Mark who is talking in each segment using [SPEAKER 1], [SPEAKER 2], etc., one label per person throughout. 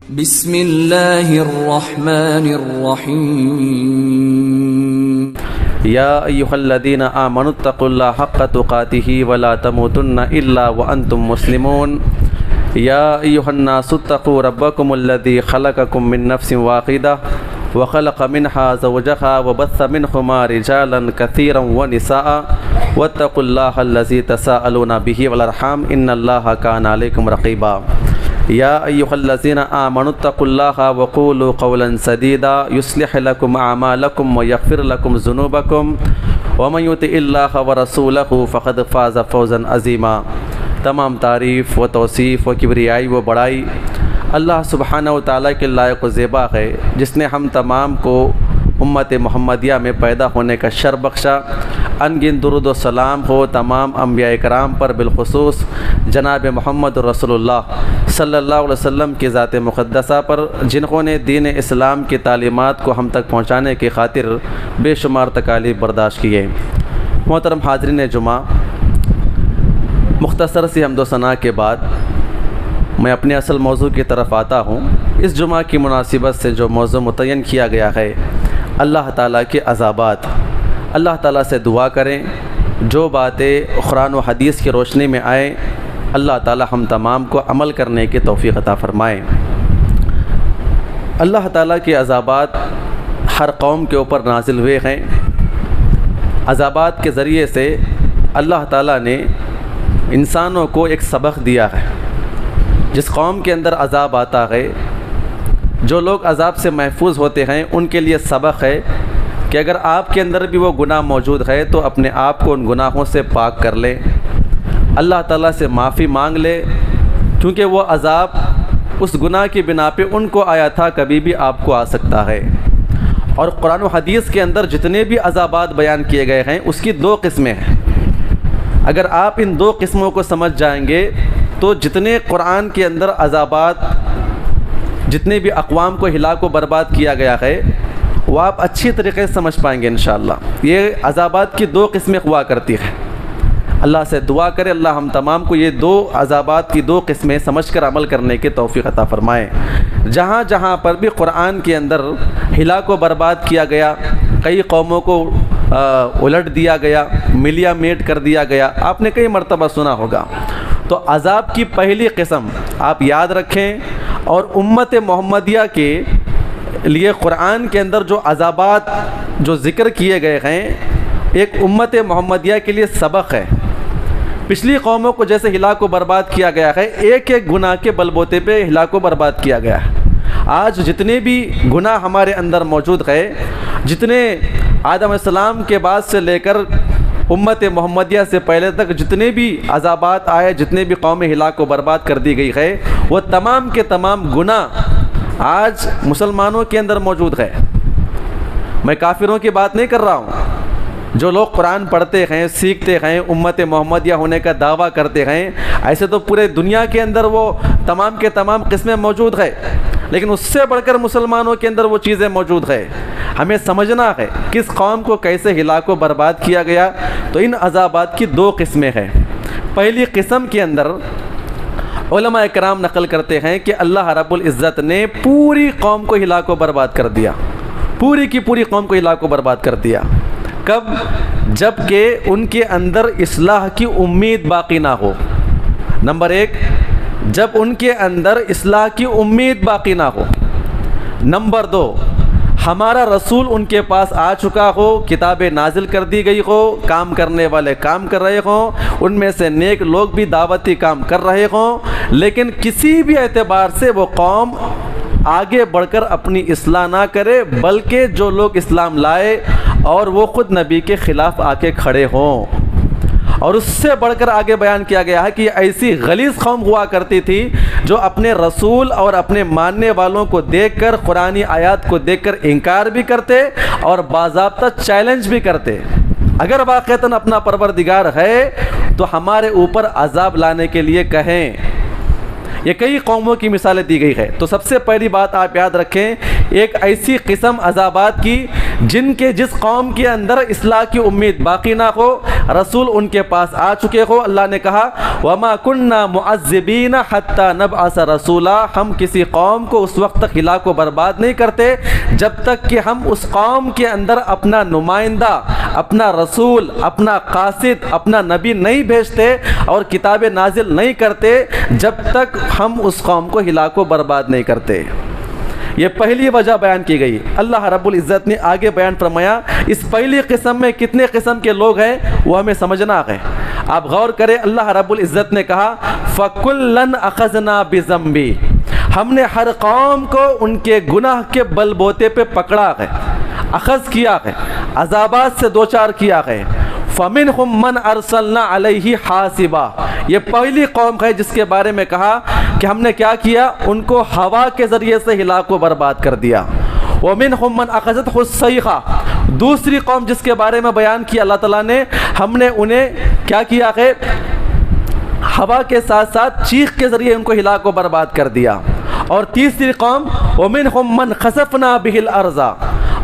[SPEAKER 1] बिस्मिल्लाहिर्रहमानिर्रहीम।
[SPEAKER 2] या अय्युहल्लज़ीना आमनुत्तक़ुल्लाह हक़्क़ तुक़ातिही वला तमूतुन्ना इल्ला व अंतुम मुस्लिमून। या अय्युहन्नासुत्तक़ू रब्बकुमुल्लज़ी ख़लक़कुम मिन नफ़्सिन वाहिदा व ख़लक़ मिन्हा ज़ौजहा व बस्स मिन्हुमा रिजालन कसीरन व निसाअ वत्तक़ुल्लाहल्लज़ी तसाअलूना बिही वल अर्हाम इन्नल्लाहा काना अलैकुम रक़ीबा। या अय्युहल्लज़ीना आमनुत्तक़ुल्लाह वक़ूलू क़ौलन सदीदा युस्लिह लकुम अमालकुम व यग़फ़िर लकुम ज़ुनूबकुम व मन युतिइल्लाह व रसूलहु फ़क़द फ़ाज़ फ़ौज़न अज़ीमा। तमाम तारीफ़ व तौसीफ़ व किब्रियाई व बड़ाई अल्लाह सुब्हानहु व तआला के लायक़ व ज़ेबा है, जिसने हम तमाम को उम्मत मुहम्मदिया में पैदा होने का शर बख्शा। अनगिन दुरूद व सलाम हो तमाम अंबिया इकराम पर, बिलखुसूस जनाब मोहम्मद रसूलुल्लाह सल्लल्लाहु अलैहि वसल्लम की ज़ात मुक़द्दसा पर, जिन्होंने दीन इस्लाम की तालीमात को हम तक पहुँचाने की खातिर बेशुमार तकालीफ बर्दाश्त किए। मोहतरम हाज़रीन जुमा, मुख्तसर सी हम्दो सना के बाद मैं अपने असल मौजू की तरफ आता हूँ। इस जुमा की मुनासिबत से जो मौजू मुतय्यन किया गया है, अल्लाह ताला के अज़ाबात। अल्लाह ताला से दुआ करें जो बातें कुरान व हदीस की रोशनी में आए, अल्लाह ताला हम तमाम को अमल करने की तौफ़ीक़ अता फ़रमाएँ। अल्लाह ताला के अज़ाबात हर कौम के ऊपर नाजिल हुए हैं। अज़ाबात के ज़रिए से अल्लाह ताला ने इंसानों को एक सबक दिया है। जिस कौम के अंदर अज़ाब आता है, जो लोग अज़ाब से महफूज होते हैं, उनके लिए सबक है कि अगर आपके अंदर भी वो गुनाह मौजूद है तो अपने आप को उन गुनाहों से पाक कर लें, अल्लाह ताला से माफ़ी मांग ले, क्योंकि वो अज़ाब उस गुनाह की बिना पे उनको आया था, कभी भी आपको आ सकता है। और कुरान व हदीस के अंदर जितने भी अज़ाबात बयान किए गए हैं, उसकी दो किस्में हैं। अगर आप इन दो किस्मों को समझ जाएंगे तो जितने कुरान के अंदर अज़ाबात, जितने भी अक़वाम को हिलाक व बर्बाद किया गया है, वो आप अच्छी तरीक़े से समझ पाएंगे इंशाअल्लाह। ये अज़ाबात की दो किस्में हुआ करती हैं। अल्लाह से दुआ करें अल्लाह हम तमाम को ये दो अज़ाबात की दो किस्में समझकर अमल करने की तौफ़ीक़ अता फ़रमाएँ। जहाँ जहाँ पर भी कुरान के अंदर हिलाक व बर्बाद किया गया, कई कौमों को उलट दिया गया, मिलिया मेट कर दिया गया, आपने कई मरतबा सुना होगा। तो अज़ाब की पहली किस्म आप याद रखें, और उम्मत मोहम्मदिया के लिए कुरान के अंदर जो अज़ाबात जो ज़िक्र किए गए हैं, एक उम्मत मोहम्मदिया के लिए सबक है। पिछली कौमों को जैसे हिलाक व बर्बाद किया गया है, एक एक गुनाह के बलबोते पे हिलाक व बर्बाद किया गया है। आज जितने भी गुनाह हमारे अंदर मौजूद है, जितने आदम अलैहिस्सलाम के बाद से लेकर उम्मत मोहम्मदिया से पहले तक जितने भी अज़ाबात आए, जितने भी कौमें हिलाक व बर्बाद कर दी गई है, वो तमाम के तमाम गुनाह आज मुसलमानों के अंदर मौजूद है। मैं काफिरों की बात नहीं कर रहा हूँ। जो लोग कुरान पढ़ते हैं, सीखते हैं, उम्मत मोहम्मदिया होने का दावा करते हैं, ऐसे तो पूरे दुनिया के अंदर वो तमाम के तमाम किस्में मौजूद है, लेकिन उससे बढ़कर मुसलमानों के अंदर वो चीज़ें मौजूद है। हमें समझना है किस कौम को कैसे हिलाक व बर्बाद किया गया। तो इन अज़ाबात की दो किस्में हैं। पहली किस्म के अंदर उलमा इकराम नकल करते हैं कि अल्लाह रब्बुल इज़्ज़त ने पूरी कौम को हिलाक व बर्बाद कर दिया, पूरी की पूरी कौम को हिलाक व बर्बाद कर दिया। कब? जबकि उनके अंदर इस्लाह की उम्मीद बाकी ना हो। नंबर एक, जब उनके अंदर इस्लाह की उम्मीद बाकी ना हो। नंबर दो, हमारा रसूल उनके पास आ चुका हो, किताबें नाजिल कर दी गई हो, काम करने वाले काम कर रहे हों, उनमें से नेक लोग भी दावती काम कर रहे हों, लेकिन किसी भी एतबार से वो कौम आगे बढ़कर अपनी इस्लाह ना करे, बल्कि जो लोग इस्लाम लाए और वो ख़ुद नबी के ख़िलाफ़ आके खड़े हों। और उससे बढ़कर आगे बयान किया गया है कि ऐसी गलीज़ कौम हुआ करती थी जो अपने रसूल और अपने मानने वालों को देखकर, कुरानी आयत को देखकर इनकार भी करते और बाज़ाब्ता चैलेंज भी करते। अगर वाक़तन अपना परवरदिगार है तो हमारे ऊपर अज़ाब लाने के लिए कहें। ये कई कौमों की मिसालें दी गई है। तो सबसे पहली बात आप याद रखें, एक ऐसी किस्म अज़ाबात की जिनके जिस कौम के अंदर इस्लाह की उम्मीद बाकी ना हो, रसूल उनके पास आ चुके हो। अल्लाह ने कहा वमा कुन्ना मुअज़्ज़िबीना हत्ता नबअस रसूला, हम किसी कौम को उस वक्त तक हिला को बर्बाद नहीं करते जब तक कि हम उस कौम के अंदर अपना नुमाइंदा, अपना रसूल, अपना कासिद, अपना नबी नहीं भेजते और किताबें नाजिल नहीं करते जब तक हम उस कौम को हिला को बर्बाद नहीं करते। ये पहली वजह बयान की गई। अल्लाह रब्बुल इज़्ज़त ने आगे बयान फरमाया इस पहली किस्म में कितने किस्म के लोग हैं वो हमें समझना है। आप गौर करें, अल्लाह रब्बुल इज़्ज़त ने कहा फ़कुल्लन अख़ज़ना बिज़म्बी, हमने हर कौम को उनके गुनाह के बलबोते पे पकड़ा है, अख़ज़ किया है, अज़ाबात से दो चार किया है। फ़मिनहुम मन अरसलना अलैहि हासिबा, ये पहली कौम है जिसके बारे में कहा कि हमने क्या किया, उनको हवा के ज़रिए से हिला को बर्बाद कर दिया। वमिनहुम मन अख़ज़तहु सैक़ा, दूसरी कौम जिसके बारे में बयान किया अल्लाह ताला ने, हमने उन्हें क्या किया है, हवा के साथ साथ चीख के ज़रिए उनको हिला को बर्बाद कर दिया। और तीसरी कौम वमिनहुम मन ख़सफ़ना बिहिल अर्ज़ा,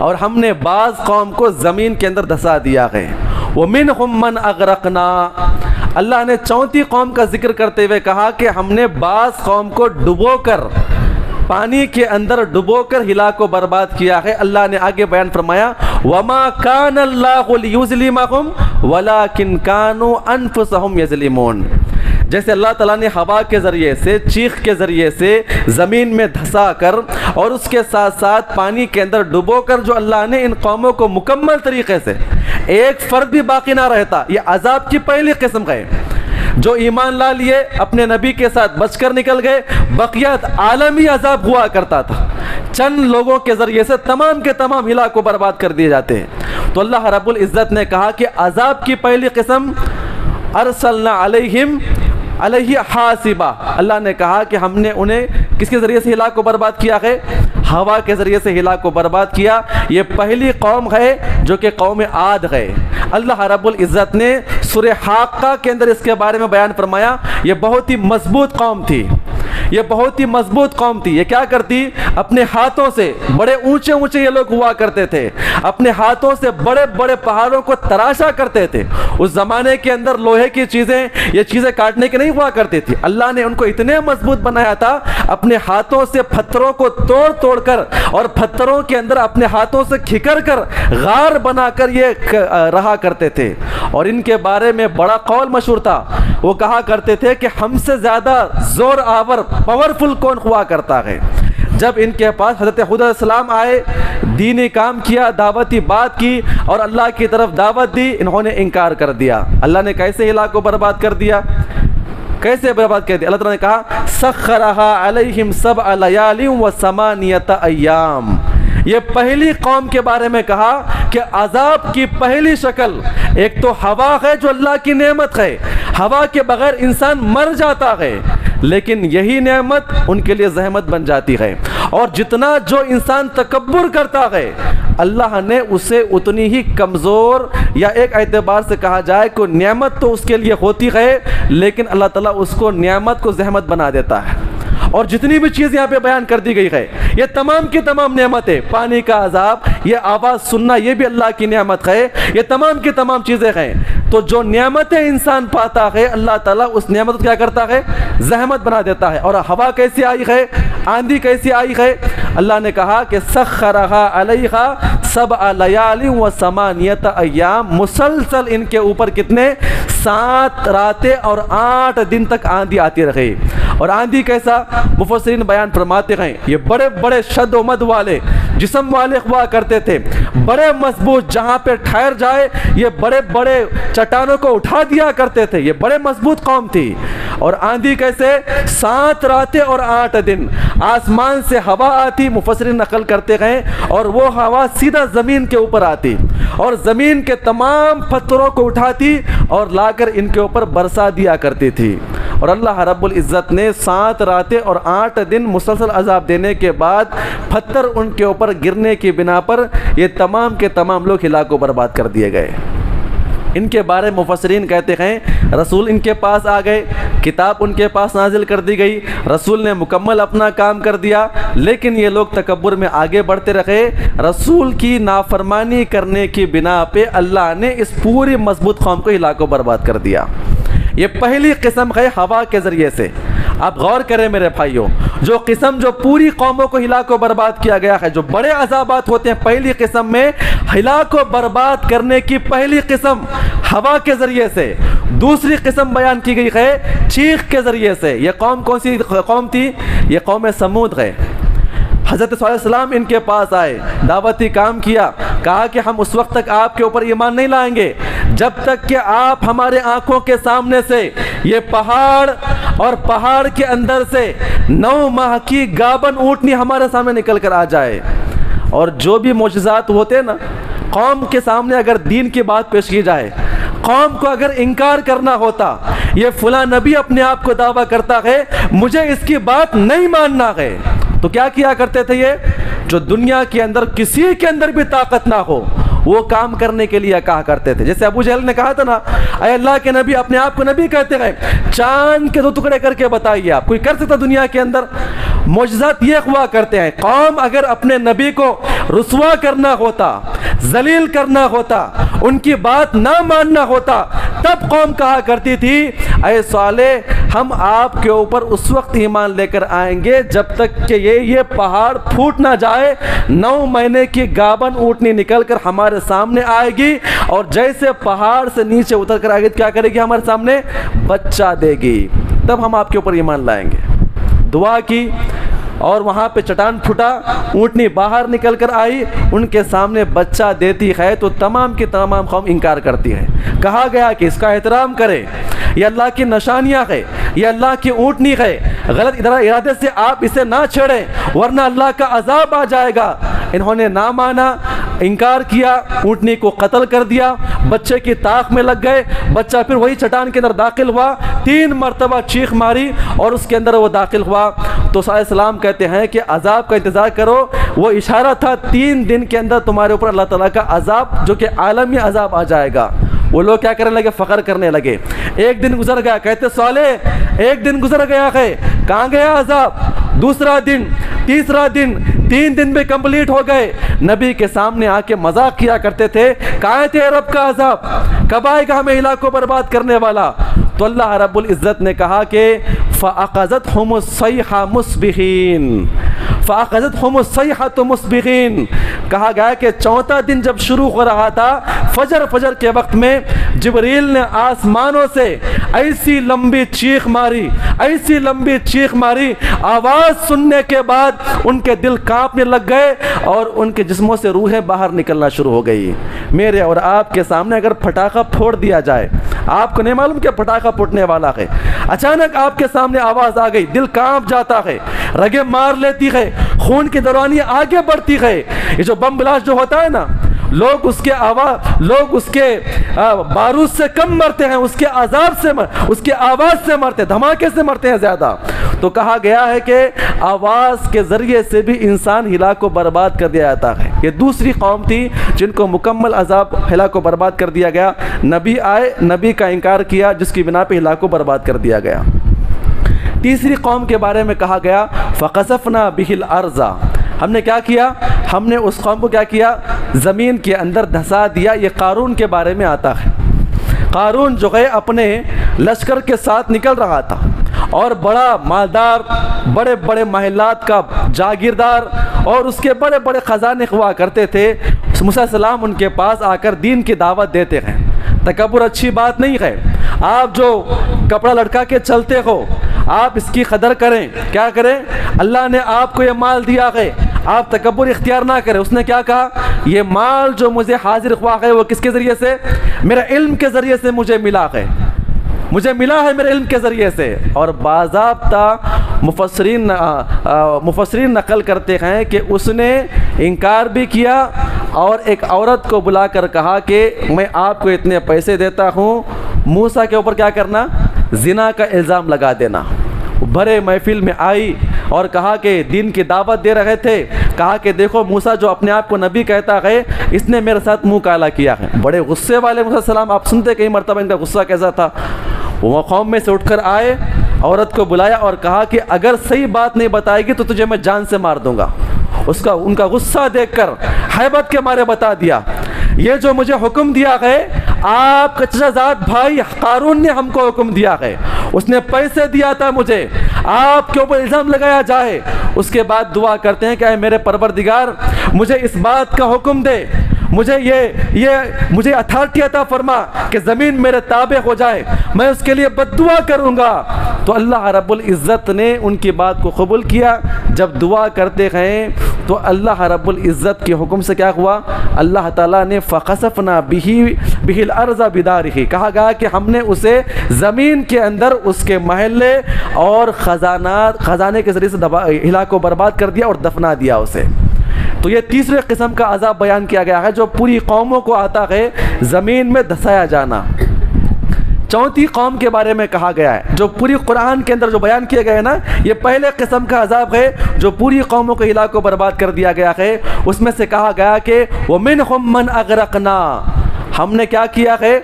[SPEAKER 2] और हमने बाज़ कौम को ज़मीन के अंदर धंसा दिया है। वमिनहुम मन अग़रक़ना, अल्लाह ने चौथी कौम का जिक्र करते हुए कहा कि हमने बाज़ कौम को डुबोकर, पानी के अंदर डुबोकर हिला को बर्बाद किया है। अल्लाह ने आगे बयान फरमाया वमा कान अल्लाहु लियुज़लिमहुम वलाकिन कानू अनफुसहुम यज़लिमून, जैसे अल्लाह ताला ने हवा के ज़रिए से, चीख के ज़रिए से ज़मीन में धंसा कर और उसके साथ साथ पानी के अंदर डुबो कर जो अल्लाह ने इन कौमों को मुकम्मल तरीके से एक फ़र्द भी बाकी ना रहता, ये अज़ाब की पहली किस्म है। जो ईमान ला लिए, अपने नबी के साथ बचकर निकल गए, बक़ियत आलमी अज़ाब हुआ करता था, चंद लोगों के ज़रिए से तमाम के तमाम हिला को बर्बाद कर दिए जाते हैं। तो अल्लाह रब्बुल इज़्ज़त ने कहा कि अज़ाब की पहली किस्म अरसलना अलैहिम अलैहि हासिबा, अल्लाह ने कहा कि हमने उन्हें किसके ज़रिए से हिला को बर्बाद किया है, हवा के ज़रिए से हिला को बर्बाद किया। ये पहली कौम है जो कि कौम आद है। अल्लाह रब्बुल इज़्ज़त ने सूरह हाक़ा के अंदर इसके बारे में बयान फरमाया, ये बहुत ही मजबूत कौम थी, ये बहुत ही मजबूत कौम थी। ये क्या करती, अपने हाथों से, बड़े ऊंचे ऊंचे ये लोग हुआ करते थे, अपने हाथों से बड़े बड़े पहाड़ों को तराशा करते थे। उस ज़माने के अंदर लोहे की चीज़ें, ये चीज़ें काटने की नहीं हुआ करती थी। अल्लाह ने उनको इतने मजबूत बनाया था, अपने हाथों से पत्थरों को तोड़ तोड़ कर और पत्थरों के अंदर अपने हाथों से खिकर कर गार बनाकर ये रहा करते थे। और इनके बारे में बड़ा कौल मशहूर था, वो कहा करते थे कि हमसे ज़्यादा ज़ोर आवर, पावरफुल कौन हुआ करता है। जब इनके पास हज़रत हुद अलैहिस्सलाम आए, दीनी काम किया, दावती बात की और अल्लाह की तरफ दावत दी, इन्होंने इनकार कर दिया। अल्लाह ने कैसे हिला को बर्बाद कर दिया, कैसे बर्बाद कर दिया? अल्लाह ताला ने कहा सख्खरहा अलैहिम सबअ लयालिन व समानियत अय्याम, ये पहली कौम के बारे में कहा कि अजाब की पहली शक्ल एक तो हवा है जो अल्लाह की नेमत है, हवा के बगैर इंसान मर जाता है, लेकिन यही नेमत उनके लिए जहमत बन जाती है। और जितना जो इंसान तकब्बुर करता है, अल्लाह ने उसे उतनी ही कमज़ोर, या एक एतबार से कहा जाए कि नेमत तो उसके लिए होती है, लेकिन अल्लाह ताला उसको नेमत को जहमत बना देता है। और जितनी भी चीज़ यहाँ पे बयान कर दी गई है, ये तमाम की तमाम नेमतें, पानी का अजाब, ये आवाज़ सुनना, ये भी अल्लाह की नेमत है, ये तमाम की तमाम चीज़ें हैं। तो जो नेमतें इंसान पाता है, अल्लाह ताला उस नेमत को क्या करता है, जहमत बना देता है। और हवा कैसी आई है, आंधी कैसी आई है, अल्लाह ने कहा कि सख्खरहा अलैहा सबअ लयालिन व समानियत अय्याम, मुसलसल इनके ऊपर कितने, 7 रातें और 8 दिन तक आंधी आती रही। और आंधी कैसा, मुफस्सिरीन बयान फरमाते हैं, ये बड़े बड़े शद व मद वाले जिस्म वाले हुआ करते थे, बड़े मजबूत, जहाँ पे ठहर जाए ये बड़े बड़े चट्टानों को उठा दिया करते थे, ये बड़े मजबूत कौम थी। और आंधी कैसे, 7 रातें और 8 दिन आसमान से हवा आती, मुफस्सिरीन नकल करते गए, और वो हवा सीधा ज़मीन के ऊपर आती और ज़मीन के तमाम पत्थरों को उठाती और लाकर इनके ऊपर बरसा दिया करती थी। और अल्लाह रब्बुल इज़्ज़त ने 7 रातें और 8 दिन मुसलसल अजाब देने के बाद पत्थर उनके ऊपर गिरने की बिना पर ये तमाम के तमाम लोग हिला को बर्बाद कर दिए गए। इनके बारे में मुफस्सिरीन कहते हैं रसूल इनके पास आ गए, किताब उनके पास नाजिल कर दी गई, रसूल ने मुकम्मल अपना काम कर दिया, लेकिन ये लोग तकब्बुर में आगे बढ़ते रहे। रसूल की नाफरमानी करने की बिना पे अल्लाह ने इस पूरी मजबूत कौम को हिलाको बर्बाद कर दिया। ये पहली किस्म है हवा के ज़रिए से। आप गौर करें मेरे भाइयों, जो किस्म जो पूरी कौमों को हिलाको बर्बाद किया गया है, जो बड़े अजाबात होते हैं, पहली किस्म में हिलाको बर्बाद करने की पहली किस्म हवा के ज़रिए से। दूसरी किस्म बयान की गई है चीख के ज़रिए से। यह कौम कौन सी कौम थी? यह कौम समूद है। हज़रत सल्लल्लाहु इनके पास आए, दावती काम किया, कहा कि हम उस वक्त तक आपके ऊपर ईमान नहीं लाएंगे जब तक कि आप हमारे आंखों के सामने से ये पहाड़ और पहाड़ के अंदर से 9 माह की गाबन ऊँटनी हमारे सामने निकल कर आ जाए। और जो भी मोजज़ात होते हैं ना, कौम के सामने अगर दीन की बात पेश की जाए, कौम को अगर इनकार करना होता, ये फला नबी अपने आप को दावा करता है, मुझे इसकी बात नहीं मानना है, तो क्या किया करते थे ये? जो दुनिया के अंदर किसी के अंदर भी ताकत ना हो वो काम करने के लिए कहा करते थे। जैसे अबू जहल ने कहा था ना, अरे अल्लाह के नबी अपने आप को नबी कहते हैं, चांद के 2 टुकड़े करके बताइए आप, कोई कर सकता दुनिया के अंदर? मोजज़ात ये हुआ करते हैं। कौम अगर अपने नबी को रुसवा करना होता, जलील करना होता, उनकी बात ना मानना होता, तब कौम कहा करती थी, अरे साले हम आपके ऊपर उस वक्त ईमान लेकर आएंगे जब तक कि ये पहाड़ फूट ना जाए। 9 महीने की गाबन ऊँटनी निकल कर हमारे सामने आएगी और जैसे पहाड़ से नीचे उतर कर आएगी, क्या करेगी? हमारे सामने बच्चा देगी, तब हम आपके ऊपर ईमान लाएंगे। दुआ की और वहाँ पे चट्टान फूटा, ऊँटनी बाहर निकल कर आई, उनके सामने बच्चा देती है तो तमाम की तमाम कौम इनकार करती है। कहा गया कि इसका एहतराम करें, ये अल्लाह की निशानियाँ है, ये अल्लाह की ऊँटनी है, गलत इरादे से आप इसे ना छेड़ें वरना अल्लाह का अजाब आ जाएगा। इन्होंने ना माना, इनकार किया, ऊँटनी को कत्ल कर दिया, बच्चे की ताक में लग गए, बच्चा फिर वही चट्टान के अंदर दाखिल हुआ, 3 मरतबा चीख मारी और उसके अंदर वो दाखिल हुआ। तो सलाम कहते हैं कि अजाब का इंतज़ार करो, वो इशारा था 3 दिन के अंदर तुम्हारे ऊपर अल्लाह ताला का अजाब जो कि आलमी अजाब आ जाएगा। वो लोग क्या करने लगे? फ़ख्र करने लगे। एक दिन गुजर गया, कहते साले एक दिन गुजर गया है, कहाँ गया अजाब? दूसरा दिन, तीसरा दिन, 3 दिन में कंप्लीट हो गए। नबी के सामने आके मजाक किया करते थे, कहाँ थे रब का अजाब, कब आएगा हमें इलाकों बर्बाद करने वाला? तो अल्लाह रब्बुल इज़्ज़त ने कहा कि फ़अख़ज़तहुमुस सैहा मुस्बिहीन, फ़अख़ज़तहुमुस सैहतु मुस्बिहीन। कहा गया कि 4था दिन जब शुरू हो रहा था, फजर के वक्त में जिब्रील ने आसमानों से ऐसी लंबी चीख मारी, ऐसी लंबी चीख मारी, आवाज़ सुनने के बाद उनके दिल कांपने लग गए और उनके जिस्मों से रूहें बाहर निकलना शुरू हो गई। मेरे और आपके सामने अगर फटाखा फोड़ दिया जाए, आपको नहीं मालूम क्या फटाखा फूटने वाला है, अचानक आपके सामने आवाज़ आ गई, दिल कांप जाता है, रगे मार लेती है, खून की दौरानी आगे बढ़ती है। ये जो बम ब्लास्ट जो होता है ना, लोग उसके बारूद से कम मरते हैं, उसके अजाब से उसके आवाज़ से मरते, धमाके से मरते हैं ज़्यादा। तो कहा गया है कि आवाज़ के ज़रिए से भी इंसान हिला को बर्बाद कर दिया जाता है। ये दूसरी कौम थी जिनको मुकम्मल अजाब हिला को बर्बाद कर दिया गया। नबी आए, नबी का इनकार किया, जिसकी बिना पे हिला को बर्बाद कर दिया गया। तीसरी कौम के बारे में कहा गया फ़क़ज़फ़ना बिहिल अर्ज़ा, हमने क्या किया? हमने उस कौम को क्या किया? ज़मीन के अंदर धंसा दिया। ये कारून के बारे में आता है। कारून जो है अपने लश्कर के साथ निकल रहा था और बड़ा मालदार, बड़े बड़े महलात का जागीरदार और उसके बड़े बड़े ख़जाने हुआ करते थे। मूसा सलाम उनके पास आकर दीन की दावत देते हैं। तकब्बुर अच्छी बात नहीं है, आप जो कपड़ा लटका के चलते हो आप इसकी कदर करें। क्या करें? अल्लाह ने आपको ये माल दिया है, आप तकब्बुर इख्तियार ना करें। उसने क्या कहा? ये माल जो मुझे हाजिर हुआ है वो किसके ज़रिए से? मेरे इल्म के ज़रिए से मुझे मिला है, मुझे मिला है मेरे इल्म के ज़रिए से। और बाज़ाब्ता मुफस्सिरीन नकल करते हैं कि उसने इनकार भी किया और एक औरत को बुलाकर कहा कि मैं आपको इतने पैसे देता हूँ, मूसा के ऊपर क्या करना? ज़िना का इल्ज़ाम लगा देना। भरे महफिल में आई और कहा कि दीन की दावत दे रहे थे। कहा कि देखो मूसा जो अपने आप को नबी कहता है, इसने मेरे साथ मुंह काला किया है। बड़े गुस्से वाले मूसा सलाम, आप सुनते कई मरतबा इनका गुस्सा कैसा था। वो कौम में से उठकर आए, औरत को बुलाया और कहा कि अगर सही बात नहीं बताएगी तो तुझे मैं जान से मार दूंगा। उनका गुस्सा देखकर हैबत के मारे बता दिया, ये जो मुझे हुक्म दिया है, आपका चचाजाद भाई कारून ने हमको हुक्म दिया है, उसने पैसे दिया था मुझे, आपके ऊपर इल्ज़ाम लगाया जाए। उसके बाद दुआ करते हैं कि मेरे परवरदिगार मुझे इस बात का हुक्म दे, मुझे अथॉरिटी अता फरमा कि ज़मीन मेरे ताबे हो जाए, मैं उसके लिए बद्दुआ करूँगा। तो अल्लाह रब्बुल इज़्ज़त ने उनकी बात को कबूल किया। जब दुआ करते गए तो अल्लाह रब्बुल इज़्ज़त के हुक्म से क्या हुआ, अल्लाह ताला ने फ़ख़सफ़ना बिहिल अर्ज़ बिदारिही, कहा गया कि हमने उसे ज़मीन के अंदर उसके महल्ले और ख़जाने के ज़रिए से हिला को बर्बाद कर दिया और दफना दिया उसे। तो ये तीसरे किस्म का अज़ाब बयान किया गया है जो पूरी कौमों को आता है, ज़मीन में धसाया जाना। चौथी कौम के बारे में कहा गया है, जो पूरी कुरान के अंदर जो बयान किए गए ना, ये पहले किस्म का अज़ाब है जो पूरी कौमों के हिला को बर्बाद कर दिया गया है। उसमें से कहा गया कि वो मिनहुम मन अगरकना, हमने क्या किया है,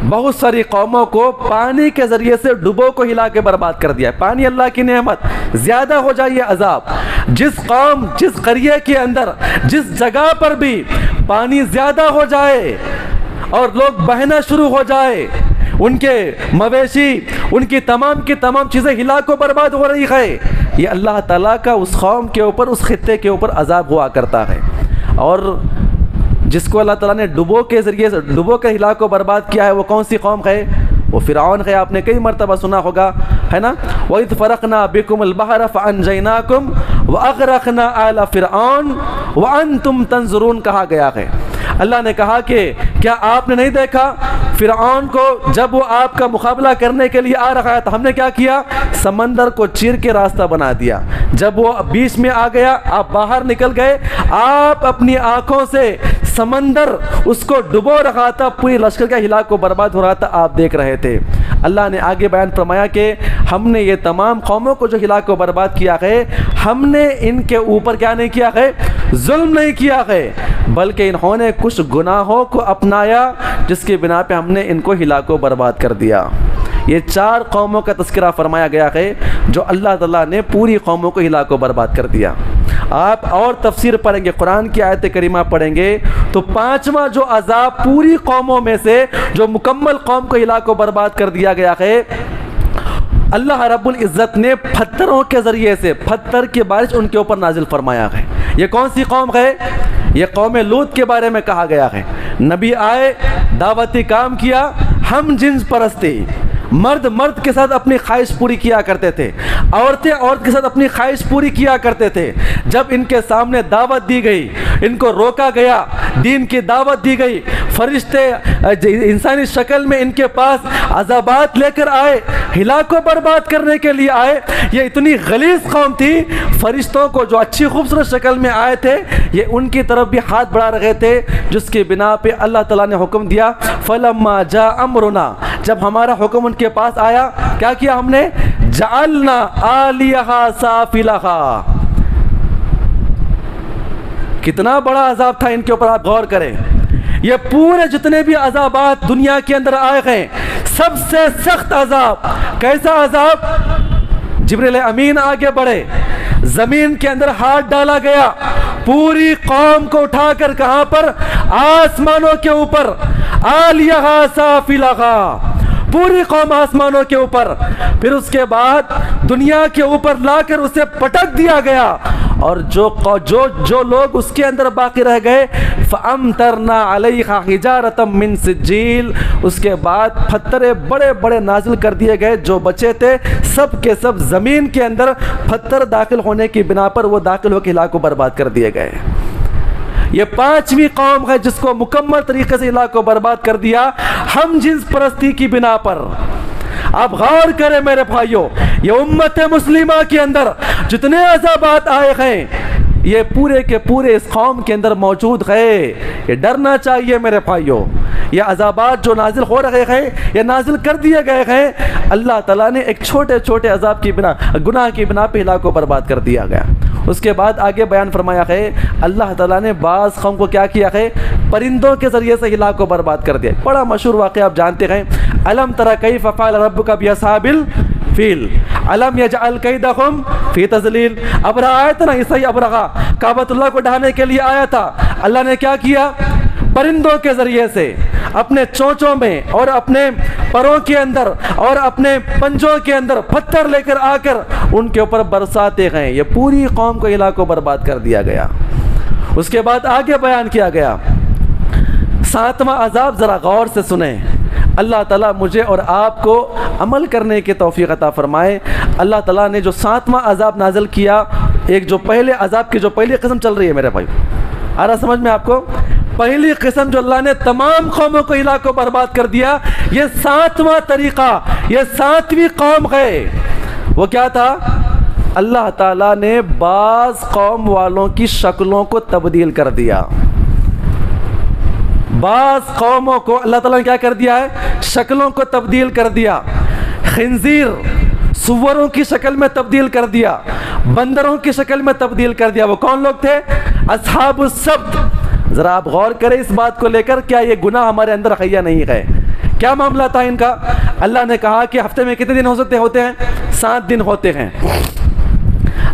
[SPEAKER 2] बहुत सारी कौमों को पानी के ज़रिए से डुबो को हिला के बर्बाद कर दिया। पानी अल्लाह की नेमत, ज़्यादा हो जाए ये अज़ाब। जिस कौम, जिस करिए के अंदर, जिस जगह पर भी पानी ज़्यादा हो जाए और लोग बहना शुरू हो जाए, उनके मवेशी, उनकी तमाम की तमाम चीज़ें हिला को बर्बाद हो रही है, ये अल्लाह ताला का उस कौम के ऊपर, उस खित्ते के ऊपर अज़ाब हुआ करता है। और जिसको अल्लाह ताला ने डुबो के ज़रिए से डुबो के हिला को बर्बाद किया है, वो कौन सी कौम है, वो फ़िरऔन है। आपने कई मरतबा सुना होगा, है ना, वइज़ फ़रक़ना बिकुमुल बहर फ़अनजयनाकुम व अग़रक़ना आला फ़िरऔन व अंतुम तंज़ुरून, कहा गया है। अल्लाह ने कहा कि क्या आपने नहीं देखा फ़िरऔन को, जब वो आपका मुकाबला करने के लिए आ रहा है तो हमने क्या किया, समंदर को चीर के रास्ता बना दिया। जब वो बीच में आ गया, आप बाहर निकल गए, आप अपनी आंखों से समंदर उसको डुबो रहा था, पूरी लश्कर का हिला को बर्बाद हो रहा था, आप देख रहे थे। अल्लाह ने आगे बयान फरमाया कि हमने ये तमाम कौमों को जो हिला को बर्बाद किया है, हमने इनके ऊपर क्या नहीं किया है, जुल्म नहीं किया है, बल्कि इन्होंने कुछ गुनाहों को अपनाया जिसके बिना पे हमने इनको हिला को बर्बाद कर दिया। ये 4 कौमों का तज़किरा फरमाया गया है जो अल्लाह ताला ने पूरी कौमों को हिला को बर्बाद कर दिया। आप और तफसीर पढ़ेंगे, कुरान की आयत करीमा पढ़ेंगे तो 5वां जो अज़ाब पूरी कौमों में से जो मुकम्मल कौम को हिला को बर्बाद कर दिया गया है, अल्लाह रब्बुल इज़्ज़त ने पत्थरों के ज़रिए से पत्थर की बारिश उनके ऊपर नाजिल फरमाया है। ये कौन सी कौम है, ये कौम लूत के बारे में कहा गया है। नबी आए, दावती काम किया, हम जिन्स परस्ती, मर्द मर्द के साथ अपनी ख्वाहिश पूरी किया करते थे, औरतें औरत के साथ अपनी ख्वाहिश पूरी किया करते थे। जब इनके सामने दावत दी गई, इनको रोका गया, दीन की दावत दी गई, फरिश्ते इंसानी शक्ल में इनके पास अज़ाबात लेकर आए, हिला को बर्बाद करने के लिए आए। ये इतनी गलीज़ कौम थी, फरिश्तों को जो अच्छी खूबसूरत शक्ल में आए थे, ये उनकी तरफ भी हाथ बढ़ा रहे थे, जिसकी बिना पे अल्लाह ताला ने हुक्म दिया, फलम्मा जा अमरुना, जब हमारा हुक्म उनके पास आया, क्या किया हमने, जअलना आलियहा साफिलहा। कितना बड़ा अजाब था इनके ऊपर, आप गौर करें। ये पूरे जितने भी अजाबात दुनिया के अंदर आए हैं, सबसे सख्त अजाब कैसा अजाब, जिब्रील अमीन आगे बढ़े, जमीन के अंदर हाथ डाला गया, पूरी कौम को उठाकर कहां पर, आसमानों के ऊपर, आलियहा साफिलहा, पूरी कौम आसमानों के ऊपर, फिर उसके बाद दुनिया के ऊपर लाकर उसे पटक दिया गया, और जो लोग उसके अंदर बाकी रह गए, फ़अमतरना अलैहा हिजारतम मिन सिज्जील, उसके बाद पत्थरे बड़े बड़े नाजिल कर दिए गए। जो बचे थे सब के सब ज़मीन के अंदर पत्थर दाखिल होने की बिना पर वो दाखिल होकर इलाक़ को बर्बाद कर दिए गए। ये 5वीं कौम है जिसको मुकम्मल तरीके से इलाक़ को बर्बाद कर दिया, हम जिन्स परस्ती की बिना पर। आप गौर करें मेरे भाइयों, ये उम्मत मुस्लिमा के अंदर जितने अज़ाबात आए हैं, ये पूरे के पूरे इस कौम के अंदर मौजूद है। ये डरना चाहिए मेरे भाइयों। ये अज़ाबात जो नाजिल हो रहे हैं, ये नाजिल कर दिए गए हैं। अल्लाह ताला ने एक छोटे छोटे अज़ाब की बिना, गुनाह की बिना पे इलाक़ों को बर्बाद कर दिया गया। उसके बाद आगे बयान फरमाया है, अल्लाह ताला ने बाज़ कौम को क्या किया है, परिंदों के ज़रिए से इलाक़ों को बर्बाद कर दिया। बड़ा मशहूर वाक़या आप जानते हैं, अलम तरा कैफ़ फ़अल रब्बुका बिअस्हाबिल फ़ील अलम यजअल कैदहुम फ़ी तज़लील। अबरा आया था ना, ईसाई अबरा काबतुल्लाह को ढाने के लिए आया था। अल्लाह ने क्या किया, परिंदों के ज़रिए से अपने चोंचों में और अपने परों के अंदर और अपने पंजों के अंदर पत्थर लेकर आकर उनके ऊपर बरसाते गए। ये पूरी कौम को इलाक़ों बर्बाद कर दिया गया। उसके बाद आगे बयान किया गया 7वां अज़ाब, ज़रा गौर से सुने। अल्लाह ताला मुझे और आपको अमल करने की तौफीक अता फरमाए। अल्लाह ताला ने जो 7वां अज़ाब नाज़िल किया, एक जो पहले अज़ाब की जो पहली किस्म चल रही है मेरे भाई, आ रहा समझ में आपको? पहली किस्म जो अल्लाह ने तमाम कौमों को इलाक़ों बर्बाद कर दिया, ये 7वां तरीक़ा, ये 7वीं कौम है। वो क्या था, अल्लाह ताला ने बाज़ कौम वालों की शक्लों को तब्दील कर दिया। बाज़ कौमों को अल्लाह ताला ने क्या कर दिया है, शक्लों को तब्दील कर दिया। खिंजीर, सुअरों की शक्ल में तब्दील कर दिया, बंदरों की शक्ल में तब्दील कर दिया। वो कौन लोग थे, अस्हाबुस सब्त। ज़रा आप गौर करें इस बात को लेकर, क्या ये गुनाह हमारे अंदर है या नहीं है? क्या मामला था इनका? अल्लाह ने कहा कि हफ्ते में कितने दिन होते हैं? 7 दिन होते हैं।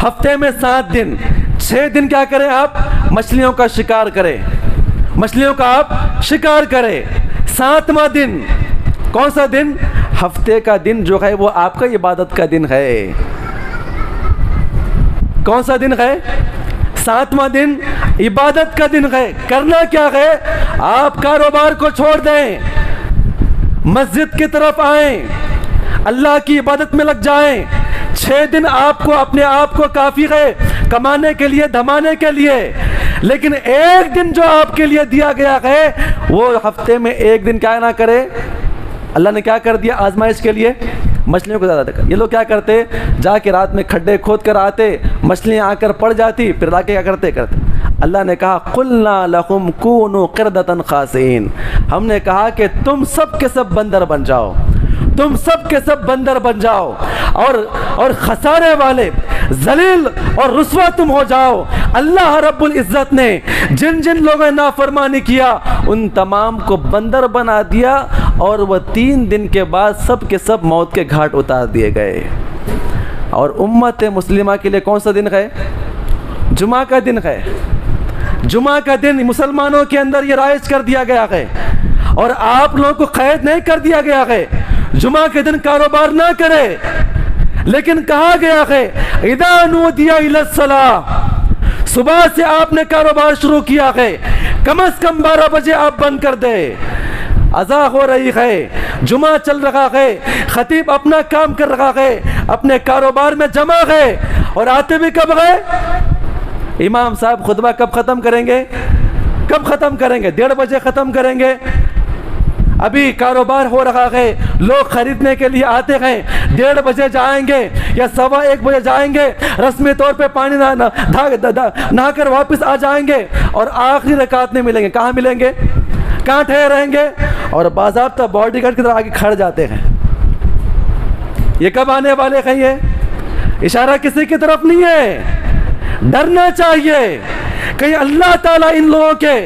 [SPEAKER 2] हफ्ते में 7 दिन, 6 दिन क्या करें आप, मछलियों का शिकार करें, मछलियों का आप शिकार करें। 7वां दिन कौन सा दिन, हफ्ते का दिन जो है वो आपका इबादत का दिन है। कौन सा दिन है, 7वां दिन इबादत का दिन है। करना क्या है, आप कारोबार को छोड़ दें, मस्जिद की तरफ आएं, अल्लाह की इबादत में लग जाएं। 6 दिन आपको अपने आप को काफ़ी है कमाने के लिए, धमाने के लिए, लेकिन एक दिन जो आपके लिए दिया गया है वो हफ्ते में एक दिन क्या ना करे। अल्लाह ने क्या कर दिया, आजमाइश के लिए मछलियों को ज़्यादा देखा। ये लोग क्या करते, जाके रात में खड्डे खोद कर आते, मछलियाँ आकर पड़ जाती, फिर लाके क्या करते। अल्लाह ने कहा कुल्ना लहुम कूनू क़िरदतन ख़ासिन, हमने कहा कि तुम सब के सब बंदर बन जाओ, तुम सब के सब बंदर बन जाओ और खसारे वाले, जलील और रुस्वा तुम हो जाओ। अल्लाह रब्बुल इज़्ज़त ने जिन जिन लोगों ने नाफरमानी किया उन तमाम को बंदर बना दिया और वह 3 दिन के बाद सब के सब मौत के घाट उतार दिए गए। और उम्मत मुस्लिमा के लिए कौन सा दिन है, जुमा का दिन है। जुमा का दिन मुसलमानों के अंदर ये राइज कर दिया गया है और आप लोगों को कैद नहीं कर दिया गया है, जुमा के दिन कारोबार ना करे, लेकिन कहा गया है इदा नूदिया इलस्सलाह, सुबह से आपने कारोबार शुरू किया है, कम से कम 12 बजे आप बंद कर दे। अज़ा हो रही है, जुमा चल रहा है, खतीब अपना काम कर रहा है, अपने कारोबार में जमा है, और आते भी कब गए, इमाम साहब खुतबा कब ख़त्म करेंगे, कब ख़त्म करेंगे, 1:30 बजे ख़त्म करेंगे। अभी कारोबार हो रहा है, लोग खरीदने के लिए आते हैं, 1:30 बजे जाएंगे या 1:15 बजे जाएंगे, रस्मी तौर पे पानी नहा कर वापस आ जाएंगे और आखिरी रकात में मिलेंगे। कहाँ मिलेंगे, कहाँ ठहरेंगे, और बाज़ाब्ता बॉडीगार्ड की तरह आगे खड़ जाते हैं। ये कब आने वाले हैं, ये इशारा किसी की तरफ नहीं है। डरना चाहिए कहीं अल्लाह ताला इन लोगों के,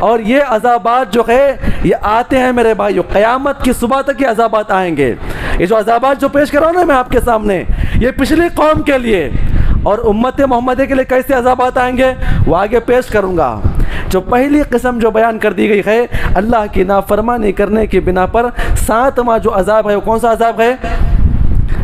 [SPEAKER 2] और ये अज़ाबात जो है ये आते हैं मेरे भाइयों, क़यामत की सुबह तक ये अज़ाबात आएंगे। ये जो अज़ाबात जो पेश कर रहा हूँ ना मैं आपके सामने, ये पिछली कौम के लिए और उम्मत मोहम्मदी के लिए कैसे अज़ाबात आएंगे वो आगे पेश करूँगा। जो पहली किस्म जो बयान कर दी गई है, अल्लाह की नाफरमानी करने की बिना पर 7वां जो अज़ाब है वो कौन सा अज़ाब है,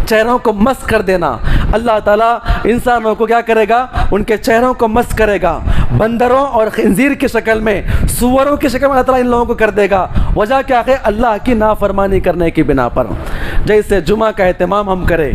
[SPEAKER 2] चेहरों को मस्त कर देना। अल्लाह ताला इंसानों को क्या करेगा, उनके चेहरों को मस्त करेगा, बंदरों और खिंजीर की शक्ल में, सुअरों की शक्ल में अल्लाह ताला इन लोगों को कर देगा। वजह क्या है, अल्लाह की नाफरमानी करने की बिना पर। जैसे जुमा का एहतमाम हम करें,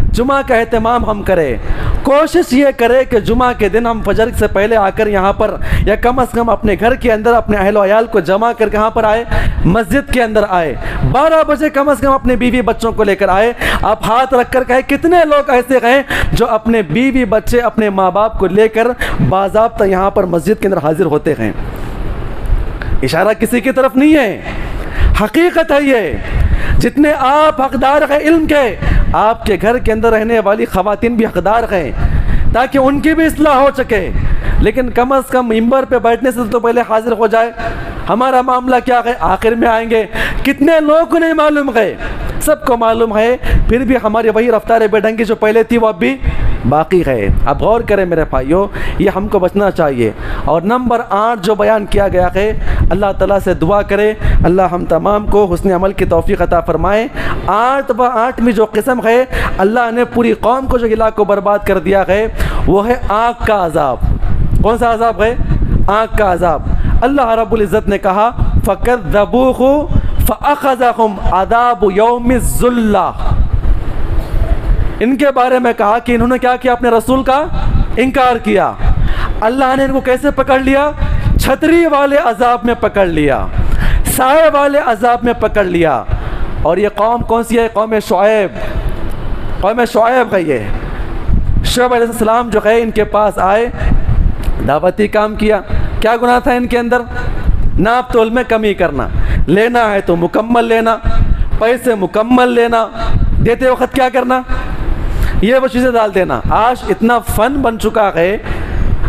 [SPEAKER 2] जुमा का एहतमाम हम करें। कोशिश ये करें कि जुमा के दिन हम फजर से पहले आकर यहाँ पर, या कम से कम अपने घर के अंदर अपने अहलो अयाल को जमा कर कहाँ पर आए, मस्जिद के अंदर आए। 12 बजे कम से कम अपने बीवी बच्चों को लेकर आए। आप हाथ रख कर कहें कितने लोग ऐसे हैं जो अपने बीवी बच्चे अपने माँ बाप को लेकर बाज़ाब्ता यहाँ पर मस्जिद के अंदर हाजिर होते हैं। इशारा किसी की तरफ नहीं है, हकीकत है ये। जितने आप हकदार हैं इल्म के, आपके घर के अंदर रहने वाली ख़वातीन भी हकदार हैं ताकि उनकी भी इस्लाह हो सके। लेकिन कम से कम मिंबर पे बैठने से तो पहले हाजिर हो जाए। हमारा मामला क्या है, आखिर में आएंगे। कितने लोगों को नहीं मालूम है, सबको मालूम है, फिर भी हमारी वही रफ्तार बेढंगी जो पहले थी वो अब भी बाकी है। अब गौर करें मेरे भाइयों, ये हमको बचना चाहिए। और नंबर 8 जो बयान किया गया है, अल्लाह ताला से दुआ करें अल्लाह हम तमाम को हुस्न अमल की तौफीक अता फरमाए। 8/8 जो किस्म है, अल्लाह ने पूरी कौम को जो इलाक़ को बर्बाद कर दिया है वो है आग का अजाब। कौन सा अजाब है? आग का अजाब। अल्लाह रब्बुल इज़्ज़त ने कहा फ़कज़्ज़बूहु फ़अख़ज़हुम अज़ाबु यौमिज़्ज़ुल्ला। इनके बारे में कहा कि इन्होंने क्या किया, अपने रसूल का इनकार किया। अल्लाह ने इनको कैसे पकड़ लिया? छतरी वाले अजाब में पकड़ लिया, साए वाले अजाब में पकड़ लिया। और ये कौम कौन सी है? कौम शुएब। कौम शुएब है ये। शुएब अलैहिस्सलाम जो है इनके पास आए, दावती काम किया। क्या गुनाह था इनके अंदर? नाप तोल में कमी करना, लेना है तो मुकम्मल लेना, पैसे मुकम्मल लेना, देते वक्त क्या करना, ये वो चीज़ें डाल देना। आज इतना फ़न बन चुका है,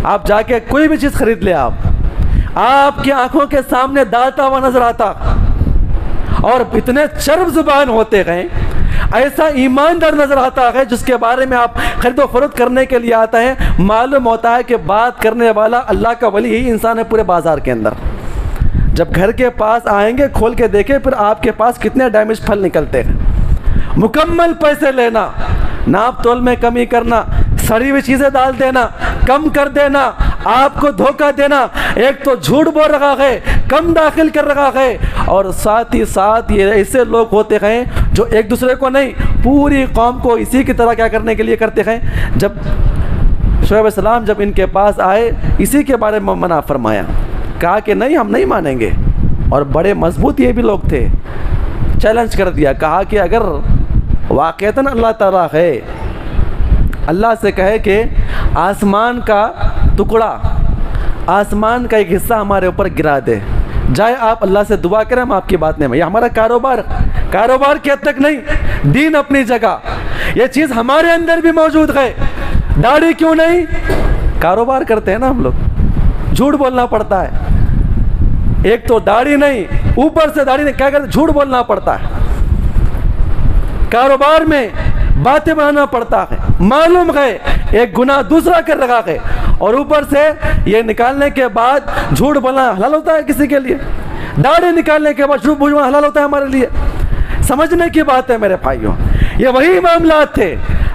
[SPEAKER 2] आप जाके कोई भी चीज़ खरीद ले, आपकी आंखों के सामने डालता हुआ नजर आता। और इतने चर्ब जुबान होते हैं, ऐसा ईमानदार नजर आता है जिसके बारे में आप खरीदो फरोख्त करने के लिए आता है, मालूम होता है कि बात करने वाला अल्लाह का वली ही इंसान है पूरे बाजार के अंदर। जब घर के पास आएंगे, खोल के देखें फिर आपके पास कितने डैमेज फल निकलते हैं। मुकम्मल पैसे लेना, नाप तोल में कमी करना, सड़ी हुई चीज़ें डाल देना, कम कर देना, आपको धोखा देना। एक तो झूठ बोल रहा है, कम दाखिल कर रहा है, और साथ ही साथ ये ऐसे लोग होते हैं जो एक दूसरे को नहीं, पूरी कौम को इसी की तरह क्या करने के लिए करते हैं। जब शुएब अलैहिस्सलाम जब इनके पास आए, इसी के बारे में मना फरमाया, कहा कि नहीं हम नहीं मानेंगे। और बड़े मजबूत ये भी लोग थे, चैलेंज कर दिया, कहा कि अगर वाक़तन अल्लाह ताला है, अल्लाह से कहे कि आसमान का टुकड़ा, आसमान का एक हिस्सा हमारे ऊपर गिरा दे, जाए आप अल्लाह से दुआ करें, हम आपकी बात नहीं। ये हमारा कारोबार की हद तक नहीं, दीन अपनी जगह, ये चीज़ हमारे अंदर भी मौजूद है। दाढ़ी क्यों नहीं? कारोबार करते हैं ना हम लोग, झूठ बोलना पड़ता है। एक तो दाढ़ी नहीं, ऊपर से दाढ़ी नहीं, क्या करते, झूठ बोलना पड़ता है। कारोबार में बातें बनाना पड़ता है, मालूम है एक गुनाह दूसरा कर रहा है, और ऊपर से ये निकालने के बाद झूठ बोलना हलाल होता है किसी के लिए? दाढ़ी निकालने के बाद झूठ बोलना हलाल होता है हमारे लिए? समझने की बात है मेरे भाइयों। ये वही मामला थे,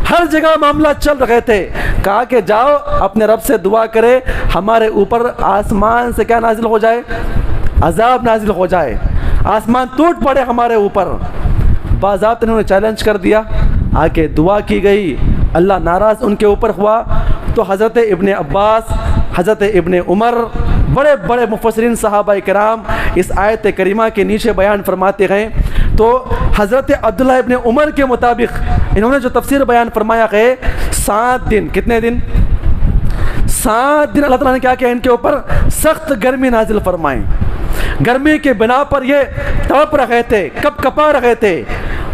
[SPEAKER 2] हर जगह मामला चल रहे थे। कहा कि जाओ अपने रब से दुआ करे, हमारे ऊपर आसमान से क्या नाजिल हो जाए, अजाब नाजिल हो जाए, आसमान टूट पड़े हमारे ऊपर। बाज़ाब्ता इन्होंने चैलेंज कर दिया, आके दुआ की गई, अल्लाह नाराज़ उनके ऊपर हुआ। तो हज़रत इब्ने अब्बास, हज़रत इब्ने उमर, बड़े बड़े मुफस्सिरीन सहाबा किराम इस आयत करीमा के नीचे बयान फरमाते हैं। तो हज़रत अब्दुल्लाह इब्ने उमर के मुताबिक इन्होंने जो तफसीर बयान फरमाया है, 7 दिन, कितने दिन? 7 दिन अल्लाह ताला ने क्या किया, इनके ऊपर सख्त गर्मी नाजिल फरमाई। गर्मी के बिना पर ये तड़प रहे थे, कपा रहे थे।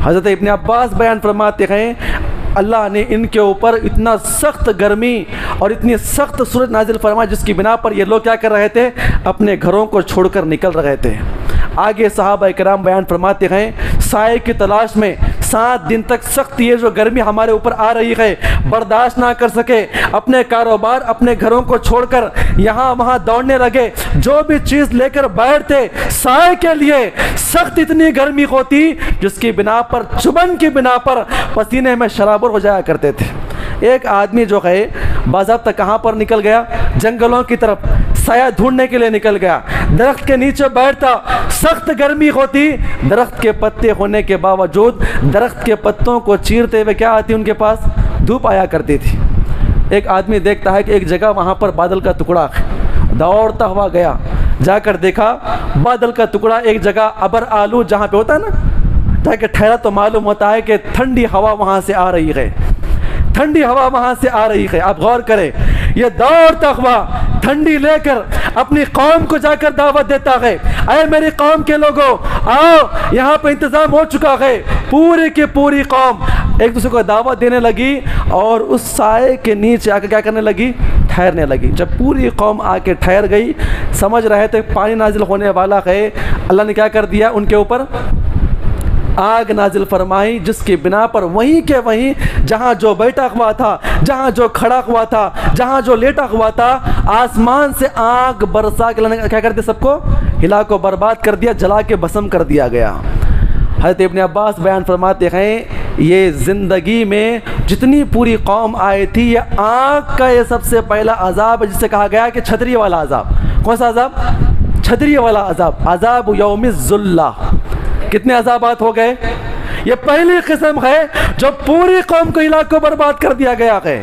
[SPEAKER 2] हज़रत इब्ने अब्बास बयान फरमाते हैं, अल्लाह ने इनके ऊपर इतना सख्त गर्मी और इतनी सख्त सूरज नाजिल फरमाई जिसकी बिना पर ये लोग क्या कर रहे थे, अपने घरों को छोड़कर निकल रहे थे। आगे सहाबा इकराम बयान फरमाते हैं, साए की तलाश में 7 दिन तक सख्त ये जो गर्मी हमारे ऊपर आ रही है, बर्दाश्त ना कर सके, अपने कारोबार, अपने घरों को छोड़कर यहाँ वहाँ दौड़ने लगे। जो भी चीज़ लेकर बैठते साए के लिए, सख्त इतनी गर्मी होती जिसकी बिना पर, चुभन की बिना पर पसीने में शराबुर हो जाया करते थे। एक आदमी जो है बाज़ाब्ता कहाँ पर निकल गया, जंगलों की तरफ, साया ढूंढने के लिए निकल गया, दरख्त के नीचे बैठता, सख्त गर्मी होती, दरख्त के पत्ते होने के बावजूद दरख्त के पत्तों को चीरते हुए क्या आती उनके पास, धूप आया करती थी। एक आदमी देखता है कि एक जगह वहाँ पर बादल का टुकड़ा है, दौड़ता हुआ गया, जाकर देखा बादल का टुकड़ा एक जगह अबर आलू जहाँ पे होता है ना, जाके ठहरा तो मालूम होता है कि ठंडी हवा वहाँ से आ रही है, ठंडी हवा वहाँ से आ रही है। आप गौर करें, ये दौड़ता हुआ ठंडी लेकर अपनी कौम को जाकर दावत देता है, अरे मेरी कौम के लोगों आओ, यहाँ पे इंतज़ाम हो चुका है। पूरी की पूरी कौम एक दूसरे को दावत देने लगी और उस साए के नीचे आकर क्या करने लगी, ठहरने लगी। जब पूरी कौम आके ठहर गई, समझ रहे थे पानी नाजिल होने वाला है, अल्लाह ने क्या कर दिया, उनके ऊपर आग नाजिल फरमाई, जिसकी बिना पर वहीं के वहीं जहाँ जो बैठा हुआ था, जहाँ जो खड़ा हुआ था, जहाँ जो लेटा हुआ था, आसमान से आग बरसा के क्या कर दिया, सबको हिला को बर्बाद कर दिया, जला के भस्म कर दिया गया। हज़रत इब्न अब्बास बयान फरमाते हैं, ये ज़िंदगी में जितनी पूरी कौम आई थी, ये आग का ये सबसे पहला अजाब है, जिसे कहा गया कि छतरी वाला अजाब। कौन सा अजाब? छतरी वाला अजाब, अजाब यौमिज़्ज़ुल्ला। कितने अजाबात हो गए? ये पहली किस्म है जो पूरी कौम को इलाके को बर्बाद कर दिया गया है।